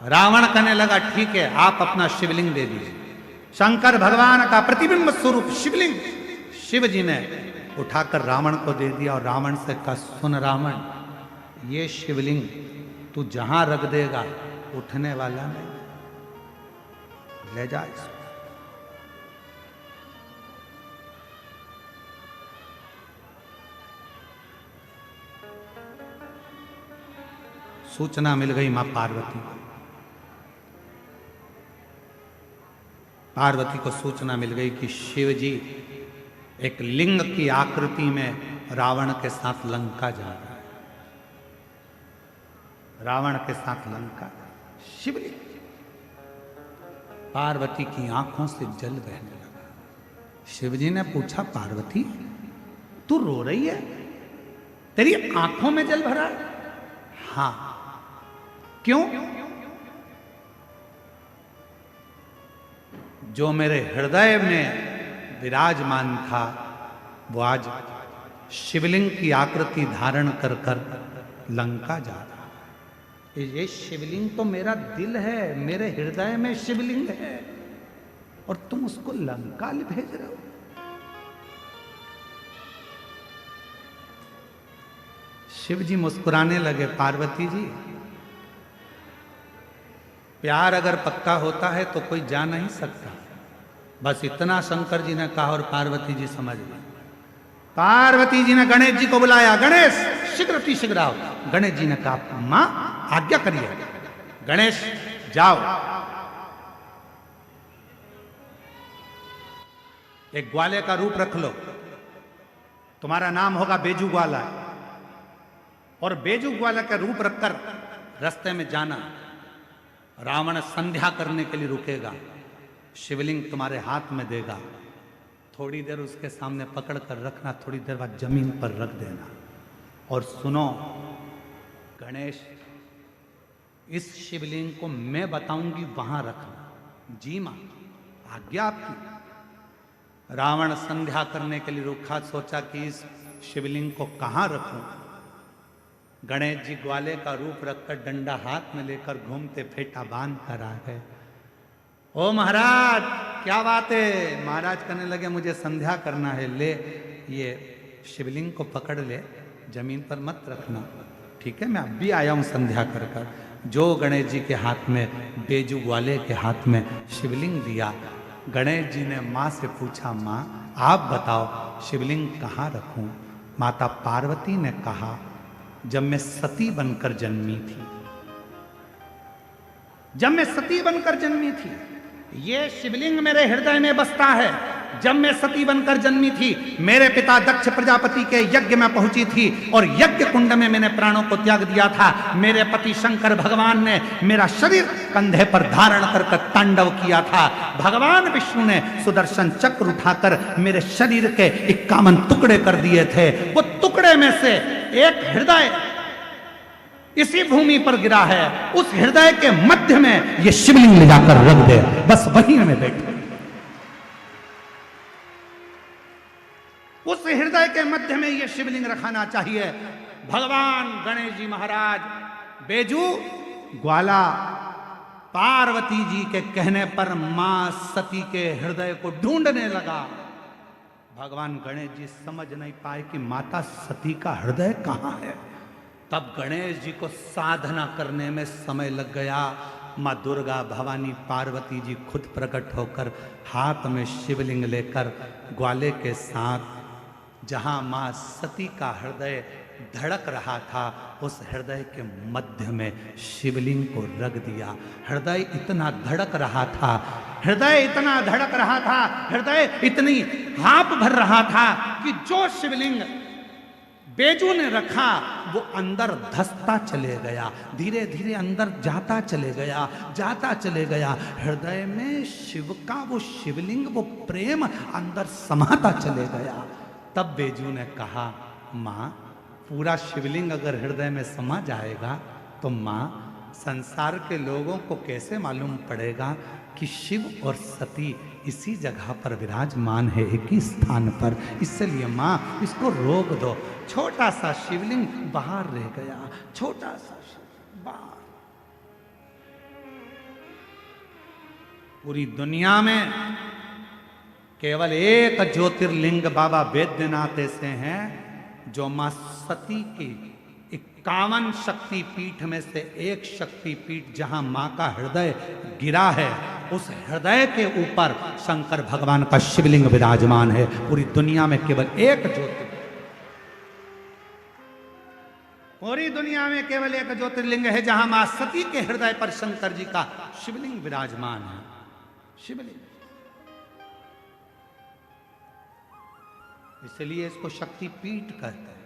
रावण कहने लगा, ठीक है, आप अपना शिवलिंग दे दीजिए। शंकर भगवान का प्रतिबिंब स्वरूप शिवलिंग शिव जी ने उठाकर रावण को दे दिया। और रावण से कहा, सुन रावण, ये शिवलिंग तू जहां रख देगा उठने वाला नहीं, ले जा इसको। सूचना मिल गई मां पार्वती को। पार्वती को सूचना मिल गई कि शिव जी एक लिंग की आकृति में रावण के साथ लंका जा रहा है। रावण के साथ लंका, शिवलिंग। पार्वती की आंखों से जल बहने लगा। शिव जी ने पूछा, पार्वती तू रो रही है? तेरी आंखों में जल भरा है? हाँ। क्यों? जो मेरे हृदय में विराजमान था वो आज शिवलिंग की आकृति धारण कर कर लंका जा रहा है। ये शिवलिंग तो मेरा दिल है, मेरे हृदय में शिवलिंग है, और तुम उसको लंका भेज रहे हो। शिव जी मुस्कुराने लगे, पार्वती जी प्यार अगर पक्का होता है तो कोई जा नहीं सकता। बस इतना शंकर जी ने कहा और पार्वती जी समझ गई। पार्वती जी ने गणेश जी को बुलाया, गणेश शीघ्र आओ। गणेश जी ने कहा, मां आज्ञा करिए। गणेश जाओ, एक ग्वाले का रूप रख लो, तुम्हारा नाम होगा बेजू ग्वाला, और बेजू ग्वाला का रूप रखकर रास्ते में जाना। रावण संध्या करने के लिए रुकेगा, शिवलिंग तुम्हारे हाथ में देगा, थोड़ी देर उसके सामने पकड़ कर रखना, थोड़ी देर बाद जमीन पर रख देना, और सुनो गणेश, इस शिवलिंग को मैं बताऊंगी वहां रखना। जी मां, आज्ञा आपकी। रावण संध्या करने के लिए रुका, सोचा कि इस शिवलिंग को कहां रखूं। गणेश जी ग्वाले का रूप रखकर डंडा हाथ में लेकर घूमते फेटा बांध कर आ गए। ओ महाराज, क्या बात है। महाराज कहने लगे मुझे संध्या करना है, ले ये शिवलिंग को पकड़ ले, जमीन पर मत रखना, ठीक है, मैं अब भी आया हूं संध्या कर कर। जो गणेश जी के हाथ में, बेजू ग्वाले के हाथ में शिवलिंग दिया, गणेश जी ने माँ से पूछा, माँ आप बताओ शिवलिंग कहाँ रखूं। माता पार्वती ने कहा, जब मैं सती बनकर जन्मी थी, जब मैं सती बनकर जन्मी थी, ये शिवलिंग मेरे हृदय में बसता है। जब मैं सती बनकर जन्मी थी, मेरे पिता दक्ष प्रजापति के यज्ञ में पहुंची थी और यज्ञ कुंड में मैंने प्राणों को त्याग दिया था। मेरे पति शंकर भगवान ने मेरा शरीर कंधे पर धारण कर तांडव किया था। भगवान विष्णु ने सुदर्शन चक्र उठाकर मेरे शरीर के 51 टुकड़े कर दिए थे। वो टुकड़े में से एक हृदय इसी भूमि पर गिरा है, उस हृदय के मध्य में ये शिवलिंग ले जाकर रख दे, बस वहीं में बैठे। उस हृदय के मध्य में ये शिवलिंग रखाना चाहिए। भगवान गणेश जी महाराज बेजू ग्वाला पार्वती जी के कहने पर मां सती के हृदय को ढूंढने लगा। भगवान गणेश जी समझ नहीं पाए कि माता सती का हृदय कहां है। तब गणेश जी को साधना करने में समय लग गया। माँ दुर्गा भवानी पार्वती जी खुद प्रकट होकर हाथ में शिवलिंग लेकर ग्वाले के साथ जहां माँ सती का हृदय धड़क रहा था, उस हृदय के मध्य में शिवलिंग को रख दिया। हृदय इतना धड़क रहा था, हृदय इतना धड़क रहा था, हृदय इतनी हाँप भर रहा था कि जो शिवलिंग बेजू ने रखा वो अंदर धसता चले गया, धीरे धीरे अंदर जाता चले गया, जाता चले गया। हृदय में शिव का वो शिवलिंग, वो प्रेम अंदर समाता चले गया। तब बेजू ने कहा, माँ पूरा शिवलिंग अगर हृदय में समा जाएगा तो माँ संसार के लोगों को कैसे मालूम पड़ेगा कि शिव और सती इसी जगह पर विराजमान है, एक ही स्थान पर। इसलिए माँ इसको रोक दो। छोटा सा शिवलिंग बाहर रह गया, छोटा सा शिवलिंग बाहर। पूरी दुनिया में केवल एक ज्योतिर्लिंग बाबा वैद्यनाथ ऐसे हैं जो मां सती की 51 शक्तिपीठ में से एक शक्तिपीठ जहां मां का हृदय गिरा है, उस हृदय के ऊपर शंकर भगवान का शिवलिंग विराजमान है। पूरी दुनिया में केवल एक ज्योतिर्लिंग, पूरी दुनिया में केवल एक ज्योतिर्लिंग है जहां मां सती के हृदय पर शंकर जी का शिवलिंग विराजमान है। शिवलिंग, इसलिए इसको शक्ति पीठ कहते हैं।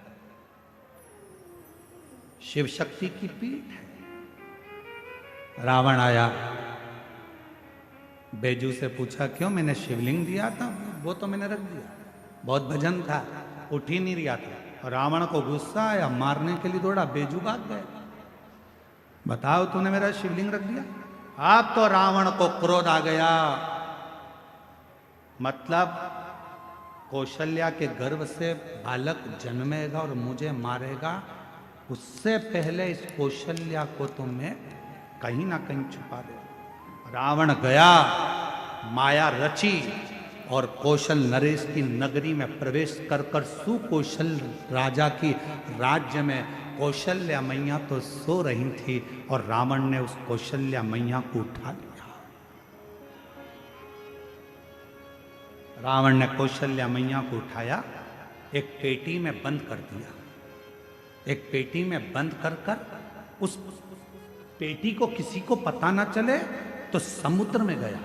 शिव शक्ति की पीठ है। रावण आया, बेजू से पूछा, क्यों? मैंने शिवलिंग दिया था, वो तो मैंने रख दिया, बहुत भजन था, उठ ही नहीं रहा था। रावण को गुस्सा आया, मारने के लिए दौड़ा, बेजू भाग गए। बताओ, तूने मेरा शिवलिंग रख दिया। अब तो रावण को क्रोध आ गया। मतलब कौशल्या के गर्भ से बालक जन्मेगा और मुझे मारेगा, उससे पहले इस कौशल्या को तो मैं कहीं ना कहीं छुपा दे। रावण गया, माया रची और कौशल नरेश की नगरी में प्रवेश कर कर सुकौशल राजा की राज्य में कौशल्या मैया तो सो रही थी और रावण ने उस कौशल्या मैया को उठा लिया। रावण ने कौशल्या मैया को उठाया, एक पेटी में बंद कर दिया। एक पेटी में बंद कर कर उस पेटी को किसी को पता ना चले तो समुद्र में गया।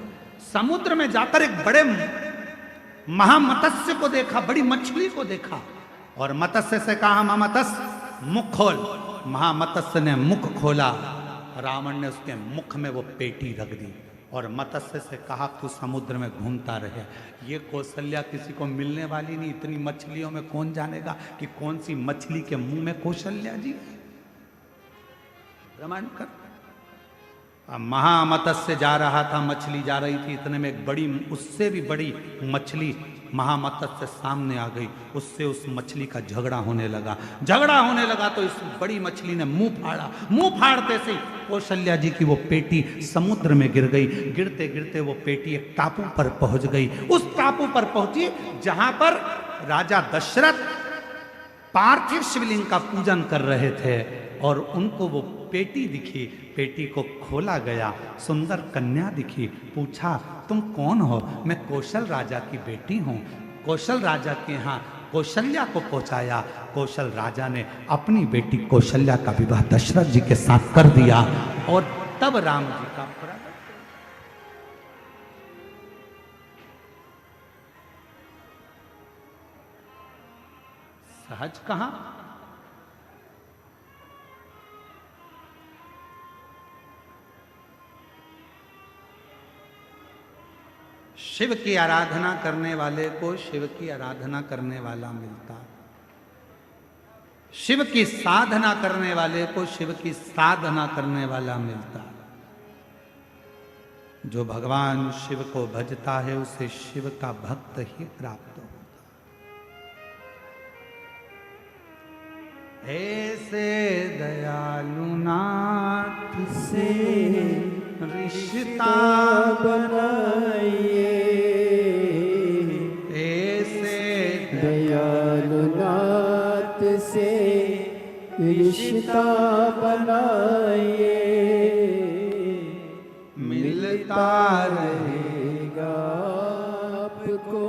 समुद्र में जाकर एक बड़े महामत्स्य को देखा, बड़ी मछली को देखा और मत्स्य से कहा, महामत्स्य मुख खोल। महामत्स्य ने मुख खोला, रावण ने उसके मुख में वो पेटी रख दी और मत्स्य से कहा, तू समुद्र में घूमता रहे। ये कौशल्या किसी को मिलने वाली नहीं, इतनी मछलियों में कौन जानेगा कि कौन सी मछली के मुंह में कौशल्या जी। प्रमाण कर। महामत्स्य जा रहा था, मछली जा रही थी, इतने में एक बड़ी, उससे भी बड़ी मछली महामत्स्य सामने आ गई, उससे उस मछली का झगड़ा होने लगा। झगड़ा होने लगा तो इस बड़ी मछली ने मुंह फाड़ा। मुंह फाड़ते से कौशल्या जी की वो पेटी समुद्र में गिर गई। गिरते गिरते वो पेटी एक टापू पर पहुंच गई। उस टापू पर पहुंची जहां पर राजा दशरथ पार्थिव शिवलिंग का पूजन कर रहे थे और उनको वो पेटी दिखी। पेटी को खोला गया, सुंदर कन्या दिखी। पूछा, तुम कौन हो? मैं कौशल राजा की बेटी हूँ। कौशल राजा के यहाँ कौशल्या को पहुंचाया। कौशल राजा ने अपनी बेटी कौशल्या का विवाह दशरथ जी के साथ कर दिया और तब राम जी का सहज कहां? शिव की आराधना करने वाले को शिव की आराधना करने वाला मिलता। शिव की साधना करने वाले को शिव की साधना करने वाला मिलता। जो भगवान शिव को भजता है उसे शिव का भक्त ही प्राप्त होता। ऐसे दयालु नाथ से रिश्ता बनाइए, ऐसे दयालु नाथ से रिश्ता बनाइए, मिलता रहेगा आपको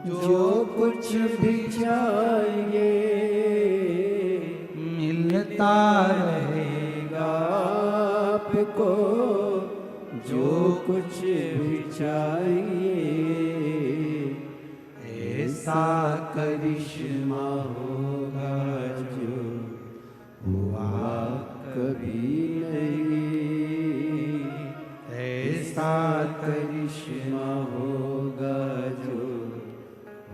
जो कुछ भी चाहिए, मिलता रहेगा आपको जो कुछ भी चाहिए। ऐसा करिश्मा होगा जो हुआ कभी नहीं, ऐसा करिश्मा होगा जो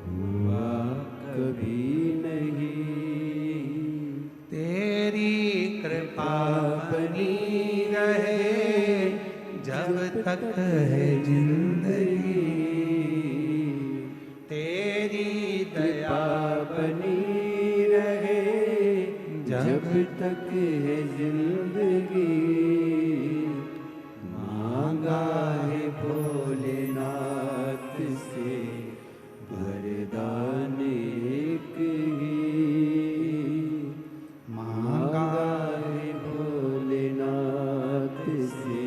हुआ कभी नहीं। तेरी कृपा बनी रहे जब तक है जिंदगी, तेरी दया बनी रहे जब तक है जिंदगी। मांगा है भोलेनाथ से वरदान एक ही, मांगा है भोलेनाथ से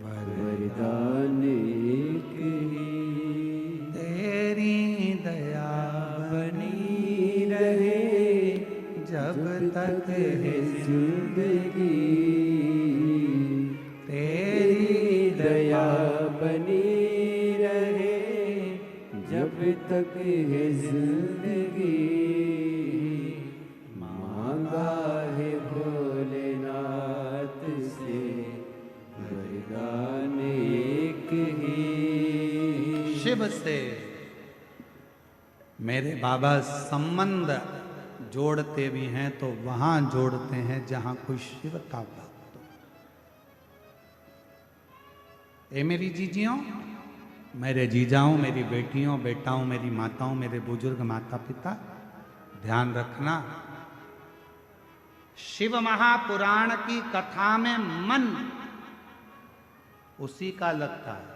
वरदान एक ही। तेरी दया बनी रहे जब तक है जिंदगी, तेरी दया बनी रहे जब तक है जिंदगी। मांगा है भोलेनाथ से वरदान एक ही। शिव से मेरे बाबा संबंध जोड़ते भी हैं तो वहां जोड़ते हैं जहां कोई शिव का भक्त हो। ए मेरी जीजियों, मेरे जीजाओं, मेरी बेटियों, बेटाओं, मेरी माताओं, मेरे बुजुर्ग माता पिता, ध्यान रखना, शिव महापुराण की कथा में मन उसी का लगता है।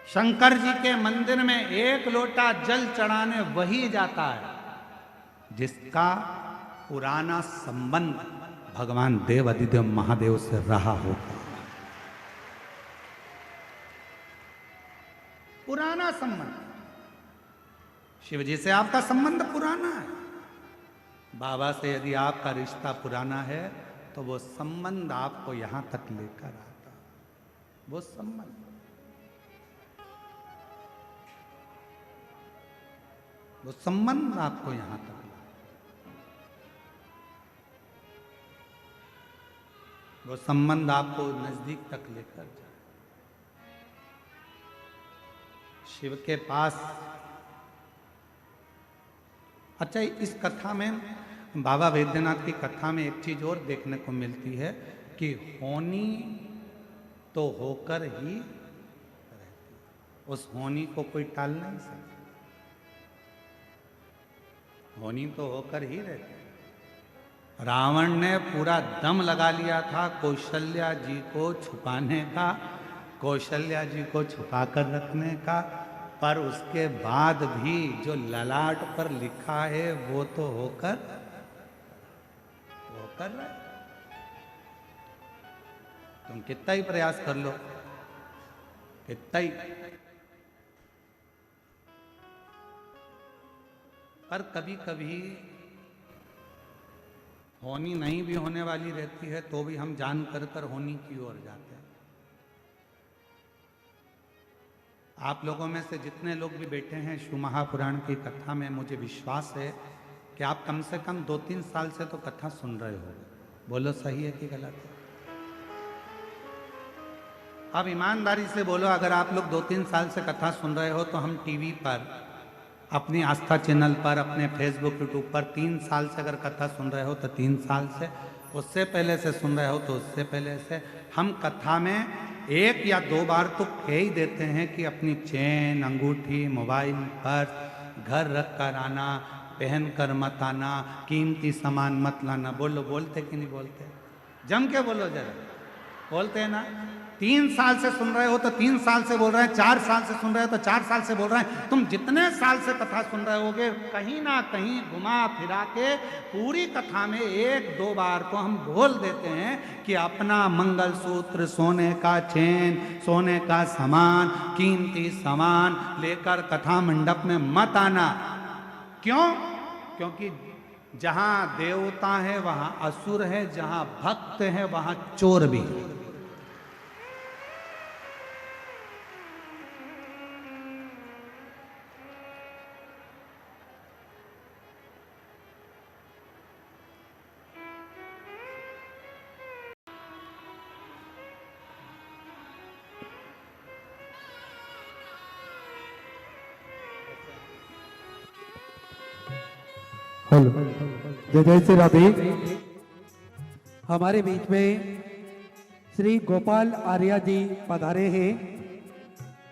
शंकर जी के मंदिर में एक लोटा जल चढ़ाने वही जाता है जिसका पुराना संबंध भगवान देव अधिदेव महादेव से रहा होगा। पुराना संबंध, शिव जी से आपका संबंध पुराना है। बाबा से यदि आपका रिश्ता पुराना है तो वो संबंध आपको यहां तक लेकर आता। वो संबंध, वो संबंध आपको यहां तक लाए। वो संबंध आपको नजदीक तक लेकर जाए। शिव के पास, अच्छा इस कथा में, बाबा वैद्यनाथ की कथा में एक चीज और देखने को मिलती है कि होनी तो होकर ही रहती। उस होनी को कोई टाल नहीं सकता। होनी तो होकर ही रहते। रावण ने पूरा दम लगा लिया था कौशल्या जी को छुपाने का, कौशल्या जी को छुपा कर रखने का, पर उसके बाद भी जो ललाट पर लिखा है वो तो होकर रहा है। तुम कितना ही प्रयास कर लो, कितना ही, पर कभी कभी होनी नहीं भी होने वाली रहती है तो भी हम जान कर होनी की ओर जाते हैं। आप लोगों में से जितने लोग भी बैठे हैं शिव महापुराण की कथा में, मुझे विश्वास है कि आप कम से कम 2-3 साल से तो कथा सुन रहे हो। बोलो सही है कि गलत है? अब ईमानदारी से बोलो, अगर आप लोग 2-3 साल से कथा सुन रहे हो तो हम टीवी पर, अपनी आस्था चैनल पर, अपने फेसबुक यूट्यूब पर 3 साल से अगर कथा सुन रहे हो तो 3 साल से, उससे पहले से सुन रहे हो तो उससे पहले से, हम कथा में 1 या 2 बार तो कह ही देते हैं कि अपनी चेन, अंगूठी, मोबाइल, पर्स घर रख कर आना, पहन कर मत आना, कीमती सामान मत लाना। बोलो, बोलते कि नहीं बोलते? जम के बोलो जरा, बोलते हैं ना? 3 साल से सुन रहे हो तो 3 साल से बोल रहे हैं, 4 साल से सुन रहे हो तो 4 साल से बोल रहे हैं। तुम जितने साल से कथा सुन रहे होगे, कहीं ना कहीं घुमा फिरा के पूरी कथा में 1-2 बार तो हम बोल देते हैं कि अपना मंगलसूत्र, सोने का चेन, सोने का सामान, कीमती सामान लेकर कथा मंडप में मत आना। क्यों? क्योंकि जहां देवता है वहां असुर है, जहां भक्त है वहां चोर भी है। हेलो, जय जय श्री राधे। हमारे बीच में श्री गोपाल आर्या जी पधारे हैं,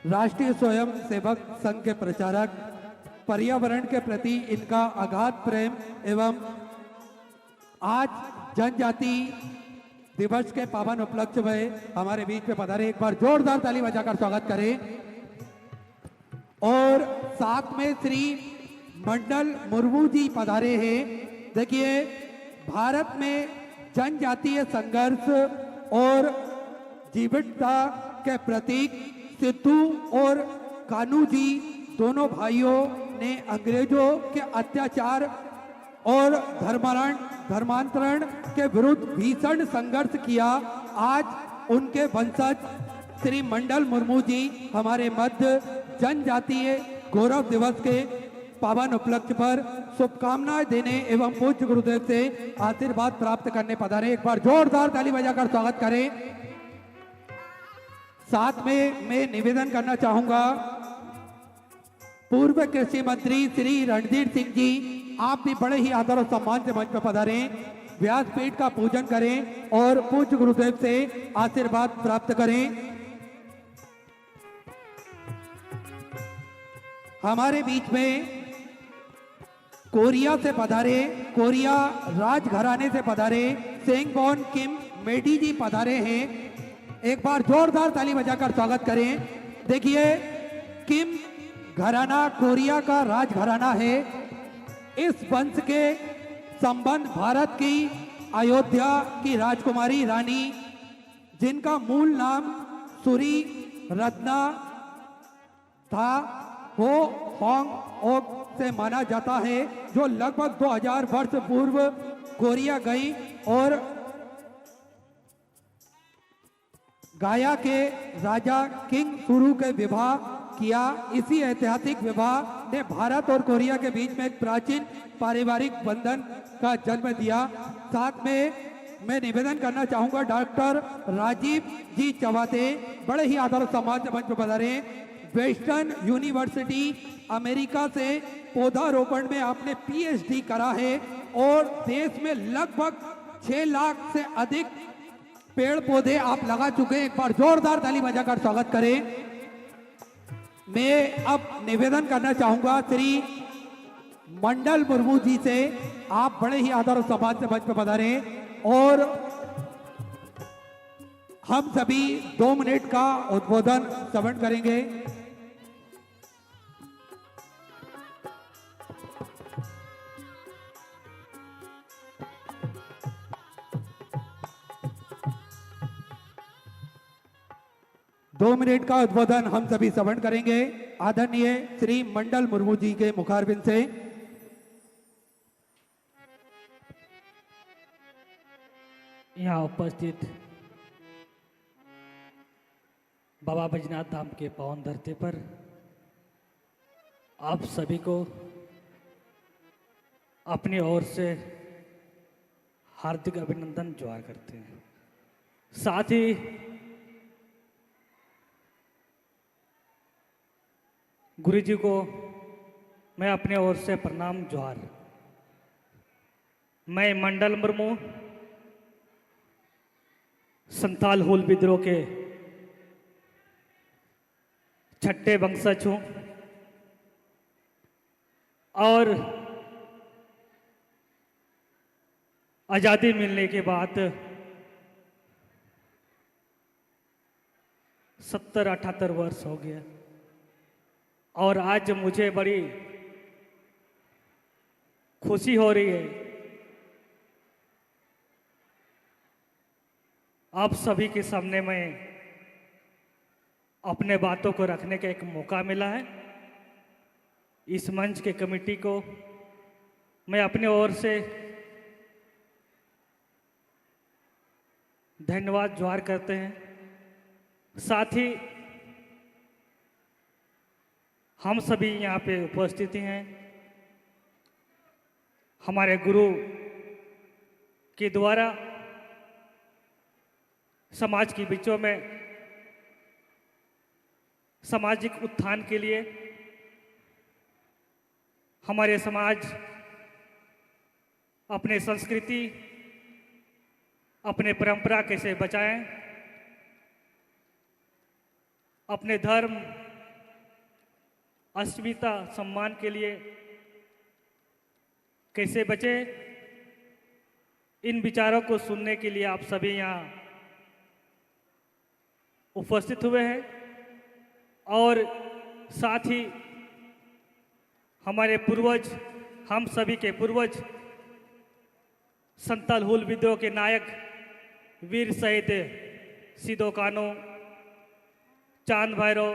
राष्ट्रीय स्वयं सेवक संघ के प्रचारक। पर्यावरण के प्रति इनका अगाध प्रेम एवं आज जनजाति दिवस के पावन उपलक्ष्य में हमारे बीच में पधारे। एक बार जोरदार ताली बजाकर स्वागत करें। और साथ में श्री मंडल मुर्मू जी पधारे हैं। देखिए, भारत में जनजातीय संघर्ष और जीवटता के प्रतीक सिद्धू और कान्हू जी दोनों भाइयों ने अंग्रेजों के अत्याचार और धर्मांतरण के विरुद्ध भीषण संघर्ष किया। आज उनके वंशज श्री मंडल मुर्मू जी हमारे मध्य जनजातीय गौरव दिवस के पावन उपलक्ष्य पर शुभकामनाएं देने एवं पूज्य गुरुदेव से आशीर्वाद प्राप्त करने पधारे। एक बार जोरदार ताली बजाकर स्वागत करें। साथ में मैं निवेदन करना चाहूंगा, पूर्व कृषि मंत्री श्री रणधीर सिंह जी, आप भी बड़े ही आदर और सम्मान से मंच पर पधारे, व्यासपीठ का पूजन करें और पूज्य गुरुदेव से आशीर्वाद प्राप्त करें। हमारे बीच में कोरिया से पधारे, कोरिया राजघराने से पधारे सेंगबॉन किम मेडी जी पधारे हैं। एक बार जोरदार ताली बजाकर स्वागत करें। देखिए, किम घराना कोरिया का राजघराना है। इस वंश के संबंध भारत की अयोध्या की राजकुमारी रानी, जिनका मूल नाम सुरी रत्ना था, वो होंग ओक से माना जाता है, जो लगभग 2000 वर्ष पूर्व कोरिया गई और गाया के राजा किंग सुरु के विवाह किया। इसी ऐतिहासिक विवाह ने भारत और कोरिया के बीच में एक प्राचीन पारिवारिक बंधन का जन्म दिया। साथ में मैं निवेदन करना चाहूंगा, डॉक्टर राजीव जी चवाते बड़े ही आदर और सम्मान से मंच पर पधारे। वेस्टर्न यूनिवर्सिटी अमेरिका से पौधारोपण में आपने पीएचडी करा है और देश में लगभग 6 लाख से अधिक पेड़ पौधे आप लगा चुके हैं। एक बार जोरदार ताली बजाकर स्वागत करें। मैं अब निवेदन करना चाहूंगा श्री मंडल मुर्मू जी से, आप बड़े ही आदर और सम्मान से मंच पर पधारे और हम सभी 2 मिनट का उद्बोधन श्रवण करेंगे। दो मिनट का उद्बोधन हम सभी श्रवण करेंगे आदरणीय श्री मंडल मुर्मू जी के मुखारबिंद से। यहाँ उपस्थित बाबा बैजनाथ धाम के पावन धरती पर आप सभी को अपनी ओर से हार्दिक अभिनंदन जोहार करते हैं। साथ ही गुरु जी को मैं अपने ओर से प्रणाम जोहार। मैं मंडल मुर्मू संताल हुल विद्रोह के छठे वंशज हूँ और आज़ादी मिलने के बाद 70-78 वर्ष हो गया और आज मुझे बड़ी खुशी हो रही है। आप सभी के सामने मैं अपने बातों को रखने का एक मौका मिला है। इस मंच के कमेटी को मैं अपने ओर से धन्यवाद जोहार करते हैं। साथ ही हम सभी यहाँ पे उपस्थित हैं। हमारे गुरु के द्वारा समाज के बीचों में सामाजिक उत्थान के लिए हमारे समाज अपने संस्कृति अपने परंपरा कैसे बचाएं, अपने धर्म अस्मिता सम्मान के लिए कैसे बचे, इन विचारों को सुनने के लिए आप सभी यहाँ उपस्थित हुए हैं। और साथ ही हमारे पूर्वज, हम सभी के पूर्वज संताल हुल विद्रोह के नायक वीर शहीद सिदो कानो, चांद भैरव,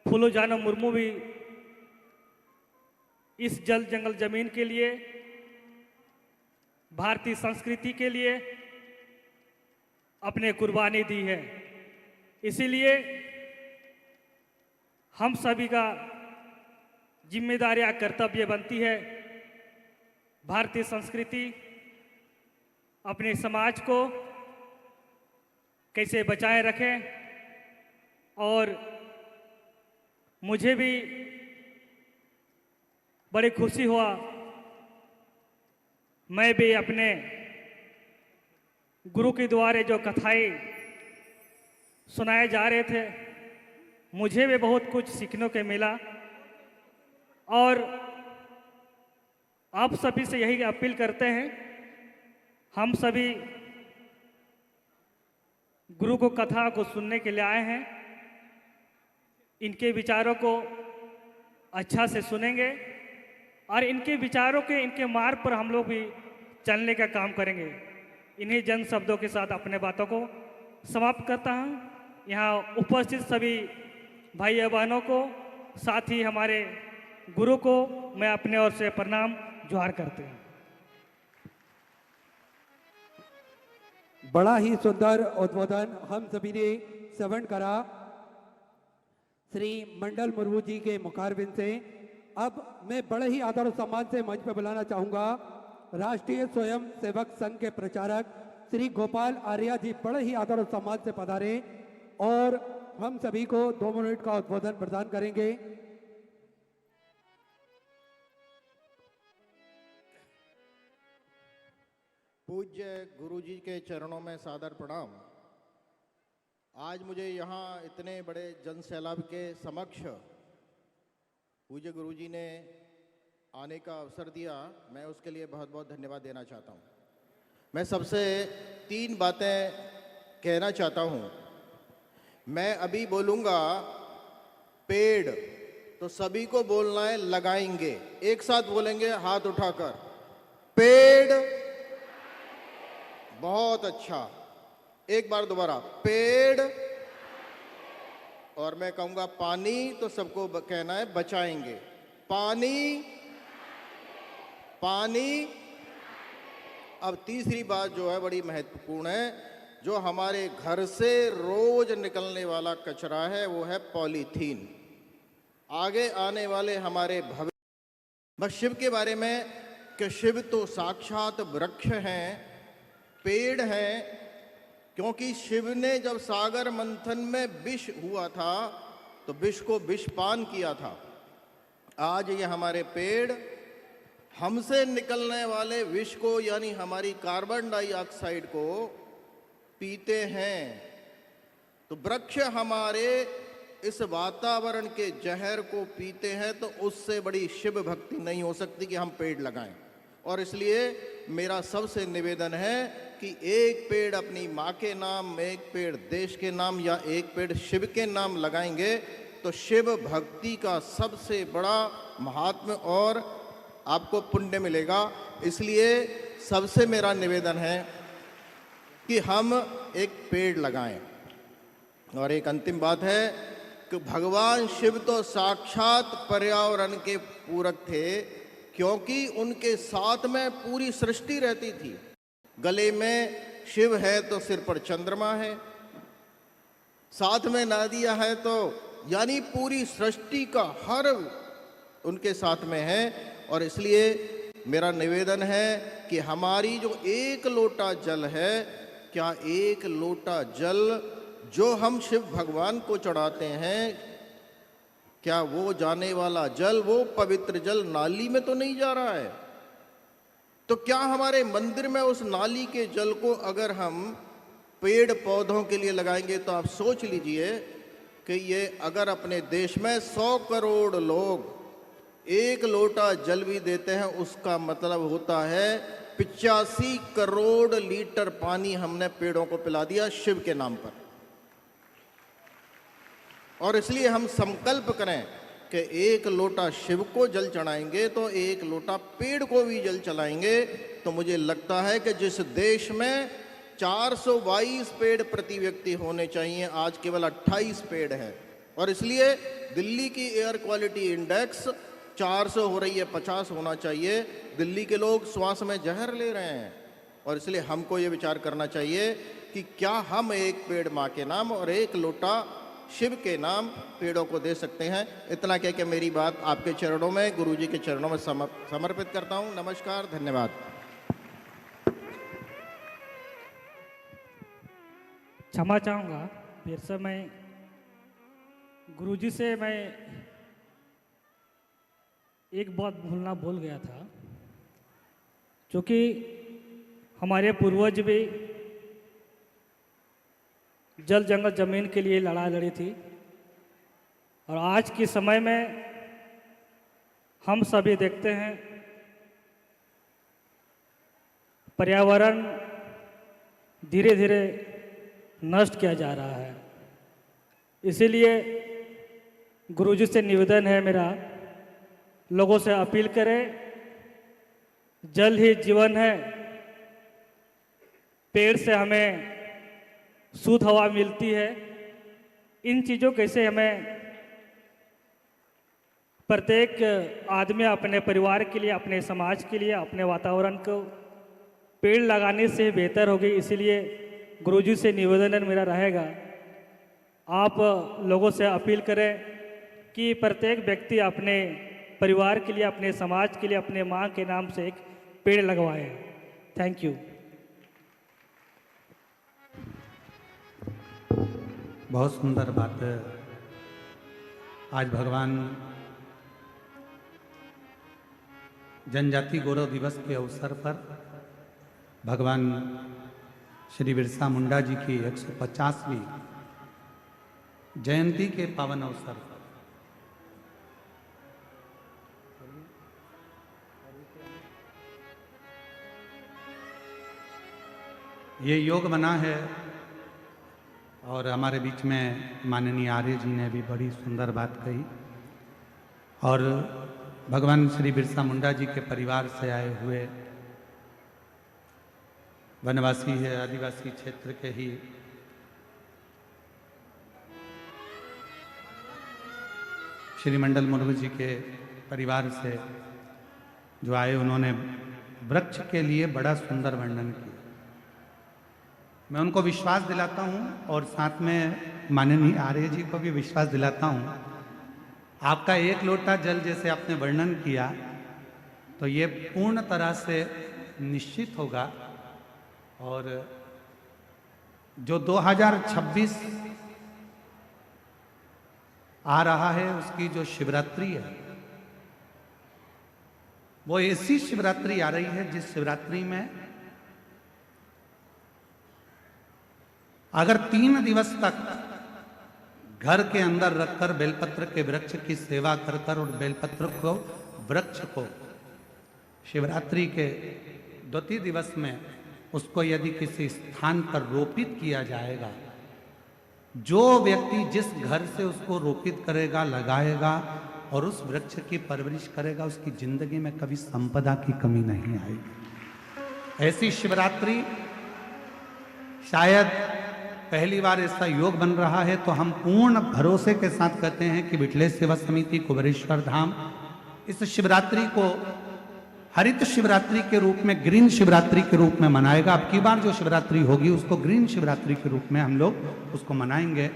फूलो जानो मुर्मू भी इस जल जंगल जमीन के लिए, भारतीय संस्कृति के लिए अपने कुर्बानी दी है। इसीलिए हम सभी का जिम्मेदारी या कर्तव्य बनती है भारतीय संस्कृति, अपने समाज को कैसे बचाए रखें। और मुझे भी बड़ी खुशी हुआ, मैं भी अपने गुरु के द्वारा जो कथाएं सुनाए जा रहे थे, मुझे भी बहुत कुछ सीखने को मिला। और आप सभी से यही अपील करते हैं, हम सभी गुरु को कथा को सुनने के लिए आए हैं, इनके विचारों को अच्छा से सुनेंगे और इनके विचारों के, इनके मार्ग पर हम लोग भी चलने का काम करेंगे। इन्हीं जन शब्दों के साथ अपने बातों को समाप्त करता हूँ। यहाँ उपस्थित सभी भाई बहनों को, साथ ही हमारे गुरु को मैं अपने ओर से प्रणाम जोहार करते हैं। बड़ा ही सुंदर उद्बोधन हम सभी ने श्रवण करा श्री मंडल मुर्मू जी के मुखारबिंद से। अब मैं बड़े ही आदर और सम्मान से मंच पर बुलाना चाहूंगा राष्ट्रीय स्वयं सेवक संघ के प्रचारक श्री गोपाल आर्या जी, बड़े ही आदर और सम्मान से पधारे और हम सभी को 2 मिनट का उद्बोधन प्रदान करेंगे। पूज्य गुरु जी के चरणों में सादर प्रणाम। आज मुझे यहाँ इतने बड़े जन सैलाब के समक्ष पूज्य गुरुजी ने आने का अवसर दिया, मैं उसके लिए बहुत बहुत धन्यवाद देना चाहता हूँ। मैं सबसे 3 बातें कहना चाहता हूँ। मैं अभी बोलूँगा पेड़, तो सभी को बोलना है लगाएंगे। एक साथ बोलेंगे हाथ उठाकर, पेड़। बहुत अच्छा, एक बार दोबारा, पेड़। और मैं कहूँगा पानी, तो सबको कहना है बचाएंगे। पानी, पानी। अब तीसरी बात जो है बड़ी महत्वपूर्ण है, जो हमारे घर से रोज निकलने वाला कचरा है वो है पॉलीथीन। आगे आने वाले हमारे भविष्य, बस शिव के बारे में कि शिव तो साक्षात वृक्ष हैं, पेड़ हैं। क्योंकि शिव ने जब सागर मंथन में विष हुआ था तो विष को विषपान किया था। आज ये हमारे पेड़ हमसे निकलने वाले विष को, यानी हमारी कार्बन डाइऑक्साइड को पीते हैं। तो वृक्ष हमारे इस वातावरण के जहर को पीते हैं, तो उससे बड़ी शिव भक्ति नहीं हो सकती कि हम पेड़ लगाएं। और इसलिए मेरा सबसे निवेदन है कि एक पेड़ अपनी माँ के नाम, एक पेड़ देश के नाम, या एक पेड़ शिव के नाम लगाएंगे तो शिव भक्ति का सबसे बड़ा महात्म्य और आपको पुण्य मिलेगा। इसलिए सबसे मेरा निवेदन है कि हम एक पेड़ लगाएं। और एक अंतिम बात है कि भगवान शिव तो साक्षात पर्यावरण के पूरक थे, क्योंकि उनके साथ में पूरी सृष्टि रहती थी। गले में शिव है तो सिर पर चंद्रमा है, साथ में नदिया है, तो यानी पूरी सृष्टि का हर उनके साथ में है। और इसलिए मेरा निवेदन है कि हमारी जो एक लोटा जल है, क्या एक लोटा जल जो हम शिव भगवान को चढ़ाते हैं, क्या वो जाने वाला जल, वो पवित्र जल नाली में तो नहीं जा रहा है? तो क्या हमारे मंदिर में उस नाली के जल को अगर हम पेड़ पौधों के लिए लगाएंगे, तो आप सोच लीजिए कि ये अगर अपने देश में 100 करोड़ लोग एक लोटा जल भी देते हैं, उसका मतलब होता है 85 करोड़ लीटर पानी हमने पेड़ों को पिला दिया शिव के नाम पर। और इसलिए हम संकल्प करें कि एक लोटा शिव को जल चढ़ाएंगे तो एक लोटा पेड़ को भी जल चढ़ाएंगे। तो मुझे लगता है कि जिस देश में 422 पेड़ प्रति व्यक्ति होने चाहिए, आज केवल 28 पेड़ हैं। और इसलिए दिल्ली की एयर क्वालिटी इंडेक्स 400 हो रही है, 50 होना चाहिए। दिल्ली के लोग श्वास में जहर ले रहे हैं। और इसलिए हमको ये विचार करना चाहिए कि क्या हम एक पेड़ माँ के नाम और एक लोटा शिव के नाम पेड़ों को दे सकते हैं। इतना कह के मेरी बात आपके चरणों में, गुरुजी के चरणों में समर्पित करता हूँ। नमस्कार, धन्यवाद। क्षमा चाहूँगा, फिर से मैं गुरुजी से मैं एक बात भूल गया था, क्योंकि हमारे पूर्वज भी जल जंगल जमीन के लिए लड़ाई लड़ी थी। और आज के समय में हम सभी देखते हैं पर्यावरण धीरे धीरे नष्ट किया जा रहा है। इसीलिए गुरुजी से निवेदन है मेरा, लोगों से अपील करें, जल ही जीवन है। पेड़ से हमें शुद्ध हवा मिलती है। इन चीज़ों कैसे हमें प्रत्येक आदमी अपने परिवार के लिए, अपने समाज के लिए, अपने वातावरण को पेड़ लगाने से बेहतर होगी। इसीलिए गुरुजी से निवेदन मेरा रहेगा, आप लोगों से अपील करें कि प्रत्येक व्यक्ति अपने परिवार के लिए, अपने समाज के लिए, अपने माँ के नाम से एक पेड़ लगवाएं। Thank you. बहुत सुंदर बात है। आज भगवान जनजाति गौरव दिवस के अवसर पर भगवान श्री बिरसा मुंडा जी की 150वीं जयंती के पावन अवसर पर ये योग बना है और हमारे बीच में माननीय आर्य जी ने भी बड़ी सुंदर बात कही और भगवान श्री बिरसा मुंडा जी के परिवार से आए हुए वनवासी है, आदिवासी क्षेत्र के ही श्री मंडल मुर्मू जी के परिवार से जो आए, उन्होंने वृक्ष के लिए बड़ा सुंदर वर्णन किया। मैं उनको विश्वास दिलाता हूं और साथ में माननीय आर्य जी को भी विश्वास दिलाता हूं। आपका एक लोटा जल जैसे आपने वर्णन किया तो ये पूर्ण तरह से निश्चित होगा और जो 2026 आ रहा है उसकी जो शिवरात्रि है वो ऐसी शिवरात्रि आ रही है जिस शिवरात्रि में अगर 3 दिवस तक घर के अंदर रखकर बेलपत्र के वृक्ष की सेवा कर कर और बेलपत्र को वृक्ष को शिवरात्रि के 2 दिवस में उसको यदि किसी स्थान पर रोपित किया जाएगा, जो व्यक्ति जिस घर से उसको रोपित करेगा, लगाएगा और उस वृक्ष की परवरिश करेगा, उसकी जिंदगी में कभी संपदा की कमी नहीं आएगी। ऐसी शिवरात्रि शायद पहली बार ऐसा योग बन रहा है, तो हम पूर्ण भरोसे के साथ कहते हैं कि विठलेश सेवा समिति कुबेरेश्वर धाम इस शिवरात्रि को हरित शिवरात्रि के रूप में, ग्रीन शिवरात्रि के रूप में मनाएगा। अब की बार जो शिवरात्रि होगी उसको ग्रीन शिवरात्रि के रूप में हम लोग उसको मनाएंगे।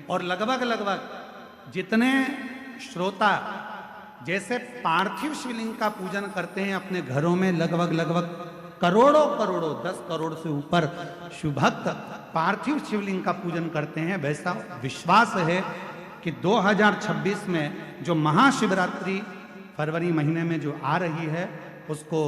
और लगभग जितने श्रोता जैसे पार्थिव शिवलिंग का पूजन करते हैं अपने घरों में, लगभग करोड़ों 10 करोड़ से ऊपर शिवभक्त पार्थिव शिवलिंग का पूजन करते हैं। वैसा विश्वास है कि 2026 में जो महाशिवरात्रि फरवरी महीने में जो आ रही है उसको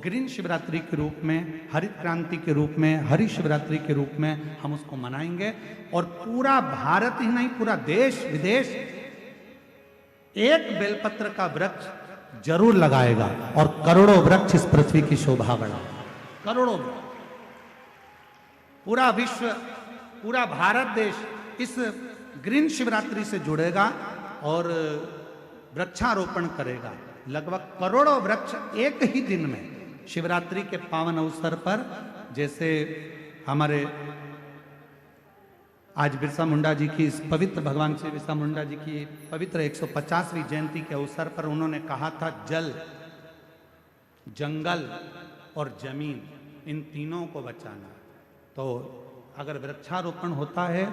ग्रीन शिवरात्रि के रूप में, हरित क्रांति के रूप में, हरि शिवरात्रि के रूप में हम उसको मनाएंगे। और पूरा भारत ही नहीं, पूरा देश विदेश एक बेलपत्र का वृक्ष जरूर लगाएगा और करोड़ों वृक्ष इस पृथ्वी की शोभा बढ़ाएगा। करोड़ों वृक्ष, पूरा विश्व, पूरा भारत देश इस ग्रीन शिवरात्रि से जुड़ेगा और वृक्षारोपण करेगा। लगभग करोड़ों वृक्ष एक ही दिन में शिवरात्रि के पावन अवसर पर, जैसे हमारे आज बिरसा मुंडा जी की इस पवित्र, भगवान श्री बिरसा मुंडा जी की पवित्र 150वीं जयंती के अवसर पर उन्होंने कहा था जल, जंगल और जमीन, इन तीनों को बचाना। तो अगर वृक्षारोपण होता है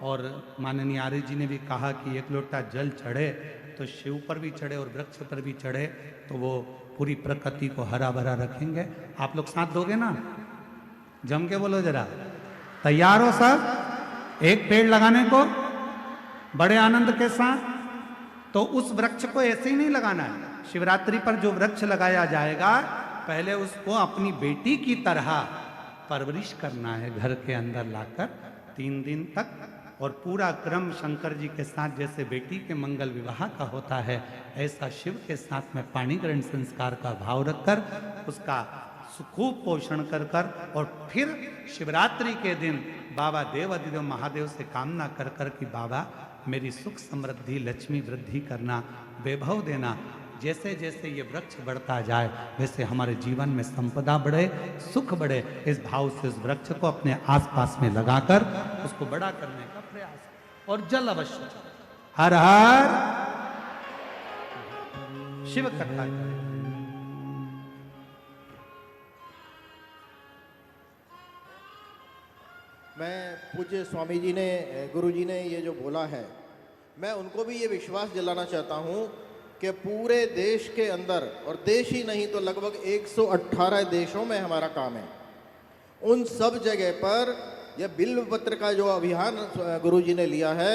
और माननीय आर्य जी ने भी कहा कि 1 लोटा जल चढ़े तो शिव पर भी चढ़े और वृक्ष पर भी चढ़े, तो वो पूरी प्रकृति को हरा भरा रखेंगे। आप लोग साथ दोगे ना? जम के बोलो जरा, तैयार हो सब एक पेड़ लगाने को बड़े आनंद के साथ? तो उस वृक्ष को ऐसे ही नहीं लगाना है। शिवरात्रि पर जो वृक्ष लगाया जाएगा पहले उसको अपनी बेटी की तरह परवरिश करना है, घर के अंदर लाकर 3 दिन तक। और पूरा क्रम शंकर जी के साथ जैसे बेटी के मंगल विवाह का होता है, ऐसा शिव के साथ में पाणी ग्रहण संस्कार का भाव रखकर उसका खूब पोषण कर कर और फिर शिवरात्रि के दिन बाबा देव अधिदेव महादेव से कामना कर कर कि बाबा मेरी सुख समृद्धि लक्ष्मी वृद्धि करना, वैभव देना। जैसे जैसे ये वृक्ष बढ़ता जाए वैसे हमारे जीवन में संपदा बढ़े, सुख बढ़े। इस भाव से उस वृक्ष को अपने आसपास में लगाकर उसको बड़ा करने का प्रयास। और जल अवश्य, हर हर शिव कथा करें। मैं पूज्य स्वामी जी ने, गुरु जी ने ये जो बोला है, मैं उनको भी ये विश्वास दिलाना चाहता हूँ कि पूरे देश के अंदर, और देश ही नहीं तो लगभग 118 देशों में हमारा काम है, उन सब जगह पर यह बिल्व पत्र का जो अभियान गुरु जी ने लिया है,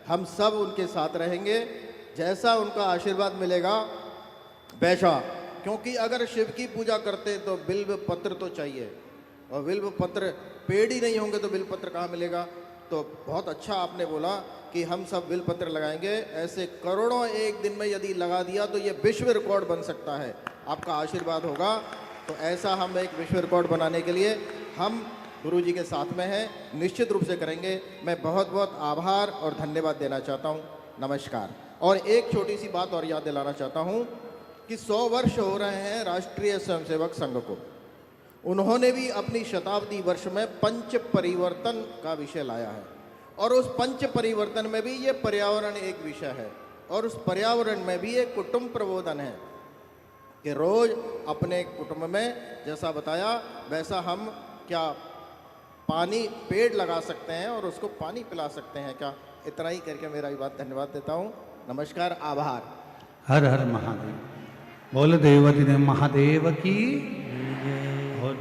हम सब उनके साथ रहेंगे। जैसा उनका आशीर्वाद मिलेगा वैसा, क्योंकि अगर शिव की पूजा करते तो बिल्व पत्र तो चाहिए, और बिल्व पत्र पेड़ ही नहीं होंगे तो बिल्व पत्र कहाँ मिलेगा। तो बहुत अच्छा आपने बोला कि हम सब बिलपत्र लगाएंगे। ऐसे करोड़ों एक दिन में यदि लगा दिया तो ये विश्व रिकॉर्ड बन सकता है। आपका आशीर्वाद होगा तो ऐसा हम एक विश्व रिकॉर्ड बनाने के लिए हम गुरु जी के साथ में हैं, निश्चित रूप से करेंगे। मैं बहुत बहुत आभार और धन्यवाद देना चाहता हूँ। नमस्कार। और एक छोटी सी बात और याद दिलाना चाहता हूँ कि 100 वर्ष हो रहे हैं राष्ट्रीय स्वयंसेवक संघ को। उन्होंने भी अपनी शताब्दी वर्ष में पंच परिवर्तन का विषय लाया है और उस पंच परिवर्तन में भी ये पर्यावरण एक विषय है और उस पर्यावरण में भी एक कुटुंब प्रबोधन है कि रोज अपने कुटुंब में जैसा बताया वैसा हम क्या पानी पेड़ लगा सकते हैं और उसको पानी पिला सकते हैं क्या। इतना ही करके मेरा बात धन्यवाद देता हूँ। नमस्कार, आभार। हर हर महादेव। बोल देवती देव महादेव की और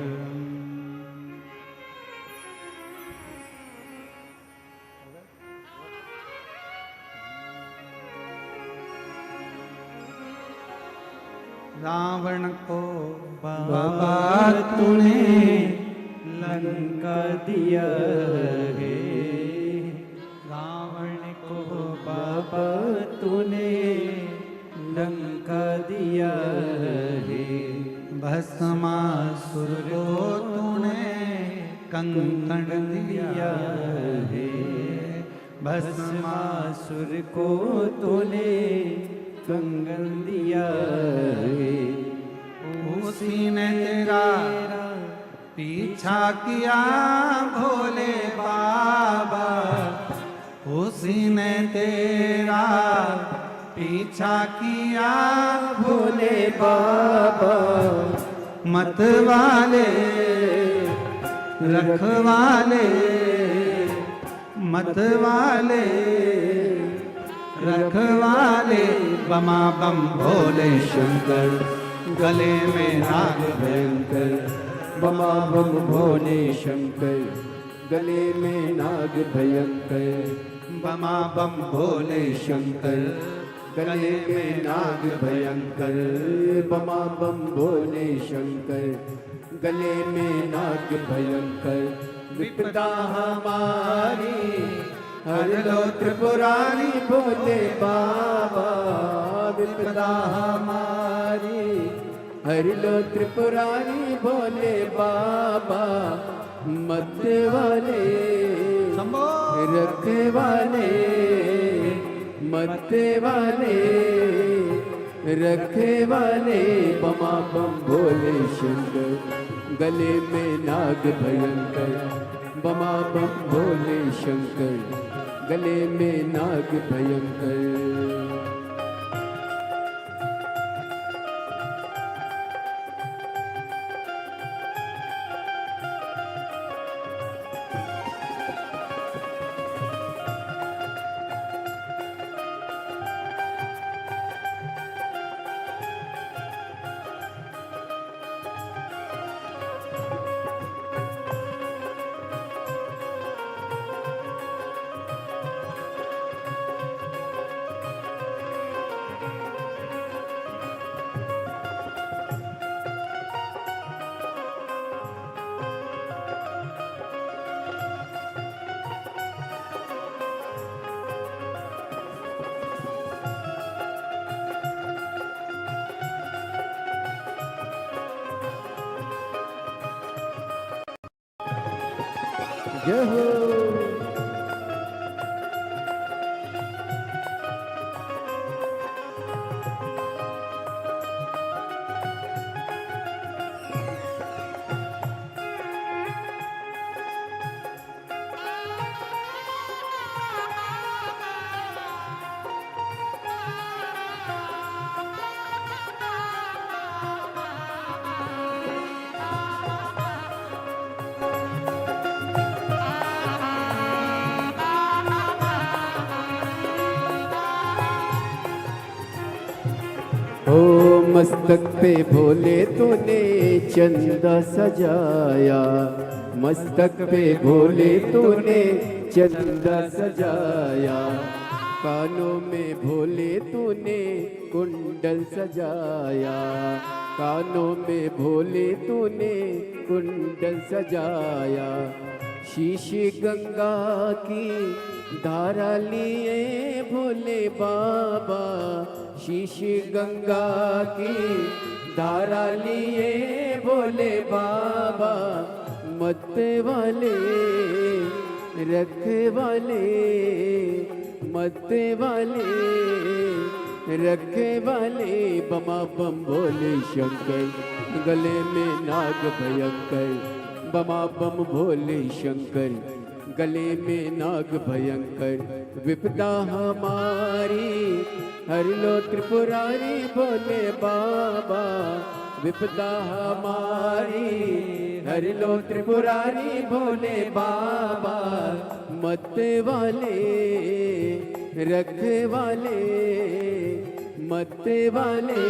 रावण को बाबा तूने लंका दिया है, रावण को बाबा तूने लंका दिया है, भस्मासुर को तूने कंकण दिया है, भस्मासुर को तूने कंगन दिया है, उसी ने तेरा पीछा किया भोले बाबा, उसी ने तेरा पीछा किया भोले बाबा, मत वाले रखवाले, मत वाले रखवाले, बमा बम भोले शंकर, गले में नाग भयंकर, बमा बम भोले शंकर, गले में नाग भयंकर, बमा बम भोले शंकर, गले में नाग भयंकर, बमा बम भोले शंकर, गले में नाग भयंकर, विपदा हमारी हर लो त्रिपुरारी भोले बाबा, विपदा हमारी हर लो त्रिपुरारी भोले बाबा, मत वाले रखे वाले, मत वाले रखे वाले, बमा बम भोले शंकर, गले में नाग भयंकर, बमा बम भोले शंकर, गले में नाग भयंकर। जय हो। ओ मस्तक पे भोले तूने चंदा सजाया, मस्तक पे भोले तूने चंदा सजाया, कानों में भोले तूने कुंडल सजाया, कानों में भोले तूने कुंडल सजाया, शीश गंगा की धारा लिए भोले बाबा, शीश गंगा की धारा लिए भोले बाबा, मत्ते वाले रखे वाले, मत्ते वाले रखे वाले, बमा बम भोले शंकर, गले में नाग भयंकर, बमा बम भोले शंकर, गले में नाग भयंकर, विपदा हमारी हर लो त्रिपुरारी भोले बाबा, विपदा हमारी हर लो त्रिपुरारी भोले बाबा, मत्ते वाले रखे वाले, मत्ते वाले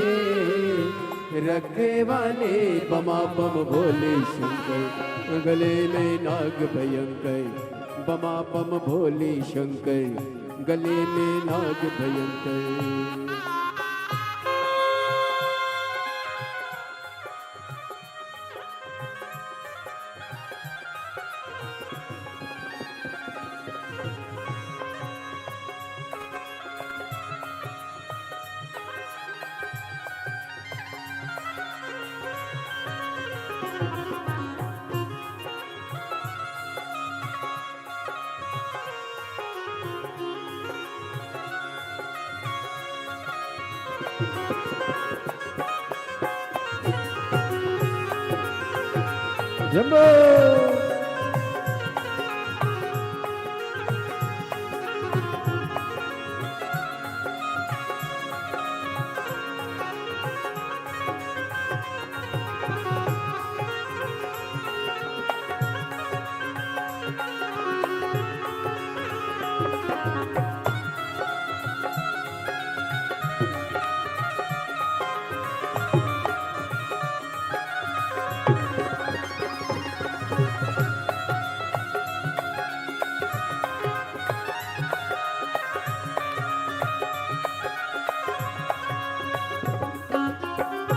रखे वाले, बमा बम भोले शंकर, गले में नाग भयंकर, बमा बम भोले शंकर, गले में नाग भयंकर। जंबो